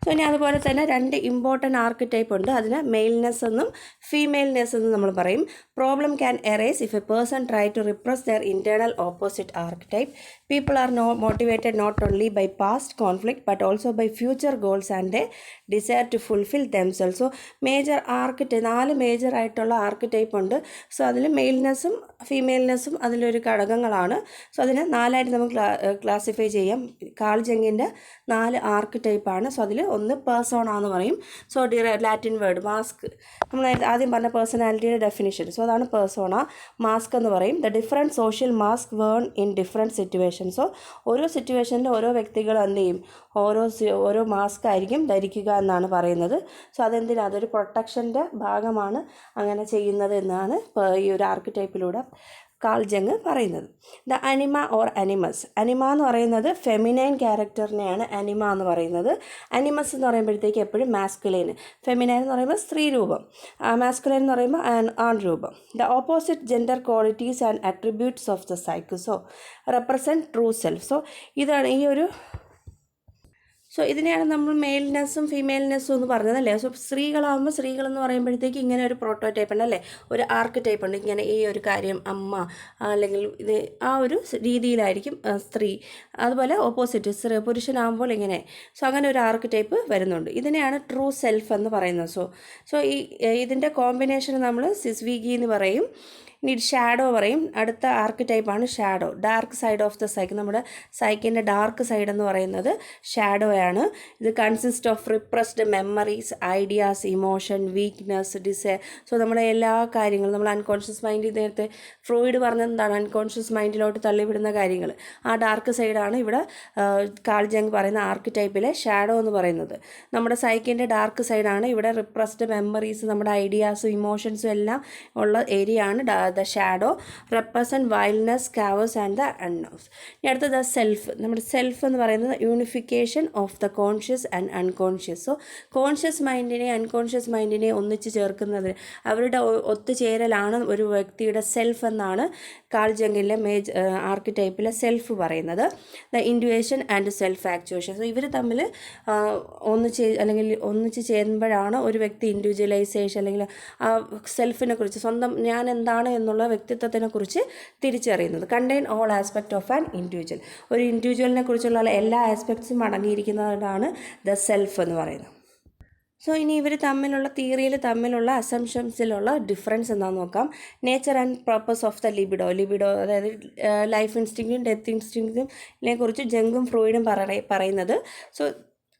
സോ ഇനി അതുപോലെ തന്നെ രണ്ട് ഇമ്പോർട്ടൻറ്റ് ആർക്ക് ടൈപ്പ് ഉണ്ട്. അതിന് മെയിൽനെസ് എന്നും ഫീമെയിൽനെസ് എന്നും നമ്മൾ പറയും. Problem can arise if a person try to repress their internal opposite archetype. People are motivated not only by past conflict but also by future goals and a desire to fulfil themselves. So major archetype, 4 major ആയിട്ടുള്ള archetype ഉണ്ട്. So അതിൽ മെയിൽനെസ്സും ഫീമെയിൽനെസ്സും അതിലൊരു ഘടകങ്ങളാണ്. So അതിനെ 4ആയിട്ട് നമുക്ക് classify ചെയ്യാം. Call ജങ്ങിൻ്റെ 4 ആർക്ക് ടൈപ്പാണ്. So അതിൽ ഒന്ന് പേഴ്സോണ എന്ന് പറയും. സോ ലാറ്റിൻ വേർഡ് മാസ്ക്, നമ്മൾ ആദ്യം പറഞ്ഞ പേഴ്സണാലിറ്റിയുടെ ഡെഫിനിഷൻ. സോ അതാണ് പേഴ്സോണ. മാസ്ക് എന്ന് പറയും the different social mask worn in different situation. So ഓരോ സിറ്റുവേഷനിൽ ഓരോ വ്യക്തികൾ എന്ത് ചെയ്യും, ഓരോ മാസ്ക് ആയിരിക്കും ധരിക്കുക എന്നാണ് പറയുന്നത്. സോ അതെന്തിനാണ്, അതൊരു പ്രൊട്ടക്ഷൻ്റെ ഭാഗമാണ് അങ്ങനെ ചെയ്യുന്നത് എന്നാണ് ഈ ഒരു ആർക്ക് ടൈപ്പിലൂടെ കാൾ ജങ് പറയുന്നത്. The anima or animus. Anima എന്ന് പറയുന്നത് ഫെമിനൈൻ ക്യാരക്ടറിനെയാണ് അനിമ എന്ന് പറയുന്നത്. അനിമസ് എന്ന് പറയുമ്പോഴത്തേക്ക് എപ്പോഴും മാസ്കുലൈൻ, ഫെമിനൈൻ എന്ന് പറയുമ്പോൾ സ്ത്രീ രൂപം, മാസ്കുലൈൻ എന്ന് പറയുമ്പോൾ ആൺ രൂപം. The opposite gender qualities and attributes of the cycle so represent true self. So ഇതാണ് ഈ ഒരു ഇതിനെയാണ് നമ്മൾ മെയിൽനെസ്സും ഫീമെയിൽനെസ്സും എന്ന് പറഞ്ഞത് അല്ലേ. സോ സ്ത്രീകളാകുമ്പോൾ സ്ത്രീകളെന്ന് പറയുമ്പോഴത്തേക്ക് ഇങ്ങനെ ഒരു പ്രോട്ടോടൈപ്പ് ഉണ്ട് അല്ലേ, ഒരു ആർക്ക് ടൈപ്പ് ഉണ്ട്. ഇങ്ങനെ ഈ ഒരു കാര്യം അമ്മ അല്ലെങ്കിൽ ഇത് ആ ഒരു രീതിയിലായിരിക്കും സ്ത്രീ. അതുപോലെ ഓപ്പോസിറ്റ് പുരുഷനാകുമ്പോൾ ഇങ്ങനെ. സോ അങ്ങനെ ഒരു ആർക്ക് ടൈപ്പ് വരുന്നുണ്ട്. ഇതിനെയാണ് ട്രൂ സെൽഫ് എന്ന് പറയുന്നത്. സോ ഇതിൻ്റെ കോമ്പിനേഷൻ നമ്മൾ സിസ്വിഗി എന്ന് പറയും. ഇനി ഷാഡോ പറയും. അടുത്ത ആർക്ക് ടൈപ്പാണ് shadow, dark side of the psyche. നമ്മുടെ സൈക്കിൻ്റെ ഡാർക്ക് സൈഡ് എന്ന് പറയുന്നത് ഷാഡോ ആണ്. ഇത് consist of repressed memories, ideas, emotion, weakness, desire. So നമ്മുടെ എല്ലാ കാര്യങ്ങളും നമ്മൾ അൺകോൺഷ്യസ് മൈൻഡിൽ, നേരത്തെ ഫ്രോയിഡ് പറഞ്ഞത് എന്താണ്, അൺകോൺഷ്യസ് മൈൻഡിലോട്ട് തള്ളിവിടുന്ന കാര്യങ്ങൾ. ആ ഡാർക്ക് സൈഡാണ് ഇവിടെ കാൾ ജങ് പറയുന്ന ആർക്ക് ടൈപ്പിലെ ഷാഡോ എന്ന് പറയുന്നത്. നമ്മുടെ സൈക്കിൻ്റെ ഡാർക്ക് സൈഡാണ് ഇവിടെ റിപ്രസ്ഡ് മെമ്മറീസ്, നമ്മുടെ ഐഡിയാസും ഇമോഷൻസും എല്ലാം ഉള്ള ഏരിയ ആണ് the shadow. Represent wildness, cowards and the unknowns. ഇനി അടുത്ത ദ സെൽഫ്. നമ്മുടെ സെൽഫ് എന്ന് പറയുന്നത് unification of the conscious and unconscious. So conscious മൈൻഡിനെ അൺകോൺഷ്യസ് മൈൻഡിനെ ഒന്നിച്ച് ചേർക്കുന്നത്, അവരുടെ ഒത്തുചേരലാണ് ഒരു വ്യക്തിയുടെ സെൽഫ് എന്നാണ് കാൾ ജങ്ങിലെ ആർക്ക് ടൈപ്പിലെ സെൽഫ് പറയുന്നത്. The induction and self actuation. So ഇവർ തമ്മിൽ ഒന്നിച്ച് ചേരുമ്പോഴാണ് ഒരു വ്യക്തി ഇൻഡിവിജ്വലൈസേഷൻ അല്ലെങ്കിൽ ആ സെൽഫിനെ കുറിച്ച്, സ്വന്തം ഞാൻ എന്താണ് എന്നുള്ള വ്യക്തിത്വത്തിനെ കുറിച്ച് തിരിച്ചറിയുന്നത്. Contain all aspect of an individual. ഒരു ഇൻഡിവിജ്വലിനെ കുറിച്ചുള്ള എല്ലാ ആസ്പെക്ട്സും അടങ്ങിയിരിക്കുന്നതാണ് ദ സെൽഫ് എന്ന് പറയുന്നത്. സോ ഇനി ഇവർ തിയറിയിൽ തമ്മിലുള്ള അസംഷൻസിലുള്ള ഡിഫറൻസ് എന്താണെന്ന് നോക്കാം. Nature and purpose of the libido. അതായത് ലൈഫ് ഇൻസ്റ്റിങ്ക്റ്റും ഡെത്ത് ഇൻസ്റ്റിങ്ക്റ്റിനെ കുറിച്ച് ജങ്ങും ഫ്രോയിഡും പറയുന്നത്. സോ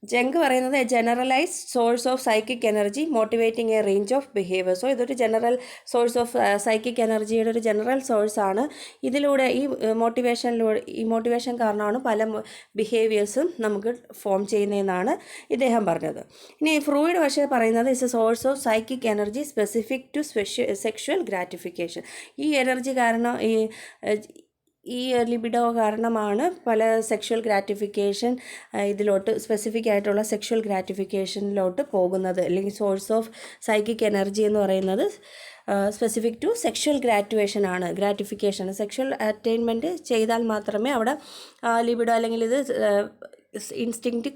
ജങ്ക് പറയുന്നത് a generalised source of psychic energy motivating a range of behaviour. So ഇതൊരു ജനറൽ സോഴ്സ് ഓഫ് സൈക്കിക് എനർജിയുടെ ഒരു ജനറൽ സോഴ്സാണ്. ഇതിലൂടെ ഈ മോട്ടിവേഷൻ കാരണമാണ് പല ബിഹേവിയേഴ്സും നമുക്ക് ഫോം ചെയ്യുന്നതെന്നാണ് ഇദ്ദേഹം പറഞ്ഞത്. ഇനി ഫ്രോയിഡ് പക്ഷേ പറയുന്നത് is a source of psychic energy specific to sexual gratification. ഈ എനർജി കാരണം ഈ ലിബിഡോ കാരണമാണ് പല സെക്ഷൽ ഗ്രാറ്റിഫിക്കേഷൻ ഇതിലോട്ട് സ്പെസിഫിക് ആയിട്ടുള്ള സെക്ഷൽ ഗ്രാറ്റിഫിക്കേഷനിലോട്ട് പോകുന്നത്. അല്ലെങ്കിൽ സോഴ്സ് ഓഫ് സൈക്കിക് എനർജി എന്ന് പറയുന്നത് specific to sexual gratification. Sexual attainment ചെയ്താൽ മാത്രമേ അവിടെ ലിബിഡോ അല്ലെങ്കിൽ ഇത് ഇൻസ്റ്റിങ്ക്റ്റ്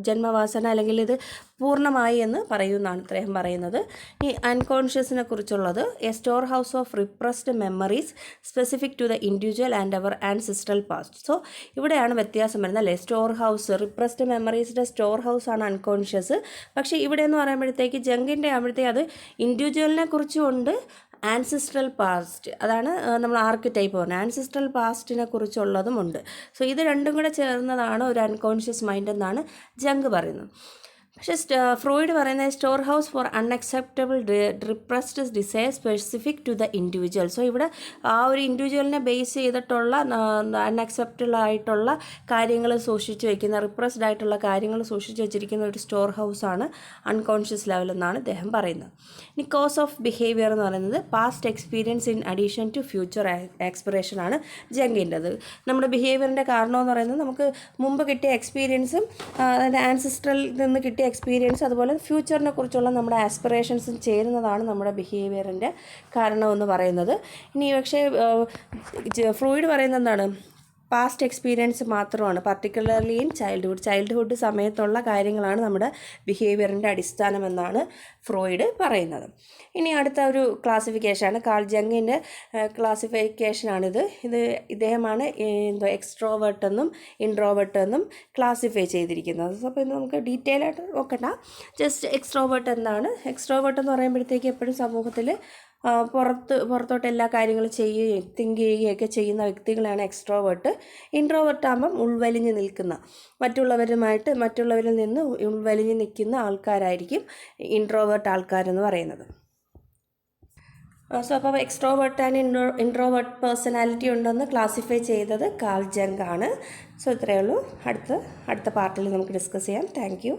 ജന്മവാസന അല്ലെങ്കിൽ ഇത് പൂർണ്ണമായി എന്ന് പറയുന്നതാണ് ഇദ്ദേഹം പറയുന്നത്. ഈ അൺകോൺഷ്യസിനെ കുറിച്ചുള്ളത് a storehouse of repressed memories specific to the individual and our ancestral past. So ഇവിടെയാണ് വ്യത്യാസം വരുന്നത് അല്ലേ. സ്റ്റോർ ഹൗസ്, റിപ്രസ്ഡ് മെമ്മറീസിൻ്റെ സ്റ്റോർ ഹൗസ് ആണ് അൺകോൺഷ്യസ്. പക്ഷേ ഇവിടെ എന്ന് പറയുമ്പോഴത്തേക്ക് ജങ്കിൻ്റെ ആകുമ്പോഴത്തേക്ക് അത് ഇൻഡിവിജ്വലിനെ കുറിച്ചുമുണ്ട്, ആൻസിസ്ട്രൽ പാസ്റ്റ്, അതാണ് നമ്മൾ ആർക്ക് ടൈപ്പ് പറഞ്ഞത്, ആൻസിസ്ട്രൽ പാസ്റ്റിനെ കുറിച്ചുള്ളതുമുണ്ട്. സോ ഇത് രണ്ടും കൂടെ ചേർന്നതാണ് ഒരു അൺകോൺഷ്യസ് മൈൻഡ് എന്നാണ് ജങ്ക് പറയുന്നത്. പക്ഷേ ഫ്രോയിഡ് പറയുന്നത് storehouse for unacceptable repressed desire specific to the individual. So ഇവിടെ ആ ഒരു ഇൻഡിവിജ്വലിനെ ബേസ് ചെയ്തിട്ടുള്ള അൺഅക്സെപ്റ്റബിൾ ആയിട്ടുള്ള കാര്യങ്ങൾ സൂക്ഷിച്ച് വയ്ക്കുന്ന, റിപ്രസ്ഡ് ആയിട്ടുള്ള കാര്യങ്ങൾ സൂക്ഷിച്ച് വെച്ചിരിക്കുന്ന ഒരു സ്റ്റോർ ഹൗസാണ് അൺകോൺഷ്യസ് ലെവൽ എന്നാണ് ഇദ്ദേഹം പറയുന്നത്. ഇനി കോസ് ഓഫ് ബിഹേവിയർ എന്ന് പറയുന്നത് past experience in addition to future expiration ആണ് ജങ്കിൻ്റെത്. നമ്മുടെ ബിഹേവിയറിൻ്റെ കാരണം എന്ന് പറയുന്നത് നമുക്ക് മുമ്പ് കിട്ടിയ എക്സ്പീരിയൻസും അതായത് ആൻസിസ്ട്രലിൽ നിന്ന് കിട്ടിയ എക്സ്പീരിയൻസ് അതുപോലെ ഫ്യൂച്ചറിനെ കുറിച്ചുള്ള നമ്മുടെ ആസ്പിറേഷൻസും ചേരുന്നതാണ് നമ്മുടെ ബിഹേവിയറിൻ്റെ കാരണമെന്ന് പറയുന്നത്. ഇനി പക്ഷേ ഫ്രോയിഡ് പറയുന്നത് എന്താണ്, പാസ്റ്റ് എക്സ്പീരിയൻസ് മാത്രമാണ്, പർട്ടിക്കുലർലി ഇൻ ചൈൽഡ്ഹുഡ് സമയത്തുള്ള കാര്യങ്ങളാണ് നമ്മുടെ ബിഹേവിയറിൻ്റെ അടിസ്ഥാനമെന്നാണ് ഫ്രോയിഡ് പറയുന്നത്. ഇനി അടുത്ത ഒരു ക്ലാസിഫിക്കേഷനാണ് കാൾ ജങ്ങിൻ്റെ ക്ലാസിഫിക്കേഷനാണിത്. ഇദ്ദേഹമാണ് എക്സ്ട്രോവേർട്ട് എന്നും ഇൻട്രോവേർട്ട് എന്നും ക്ലാസിഫൈ ചെയ്തിരിക്കുന്നത്. അപ്പോൾ ഇത് നമുക്ക് ഡീറ്റെയിൽ ആയിട്ട് നോക്കണ്ട. ജസ്റ്റ് എക്സ്ട്രോവേർട്ട് എന്താണ്, എക്സ്ട്രോവേർട്ട് എന്ന് പറയുമ്പോഴത്തേക്ക് എപ്പോഴും സമൂഹത്തിൽ പുറത്തോട്ട് എല്ലാ കാര്യങ്ങളും തിങ്ക് ചെയ്യുകയൊക്കെ ചെയ്യുന്ന വ്യക്തികളാണ് എക്സ്ട്രോവേർട്ട്. ഇൻട്രോവേർട്ട് ആകുമ്പം ഉൾവലിഞ്ഞ് നിൽക്കുന്ന, മറ്റുള്ളവരിൽ നിന്ന് ഉൾവലിഞ്ഞ് നിൽക്കുന്ന ആൾക്കാരായിരിക്കും ഇൻട്രോവേർട്ട് ആൾക്കാരെന്ന് പറയുന്നത്. സോ അപ്പോൾ എക്സ്ട്രോവേർട്ട് ആൻഡ് ഇൻട്രോവേർട്ട് പേഴ്സണാലിറ്റി ഉണ്ടെന്ന് ക്ലാസിഫൈ ചെയ്തത് കാൾ ജങ് ആണ്. സോ ഇത്രയേ ഉള്ളൂ. അടുത്ത പാർട്ടിൽ നമുക്ക് ഡിസ്കസ് ചെയ്യാം. Thank you.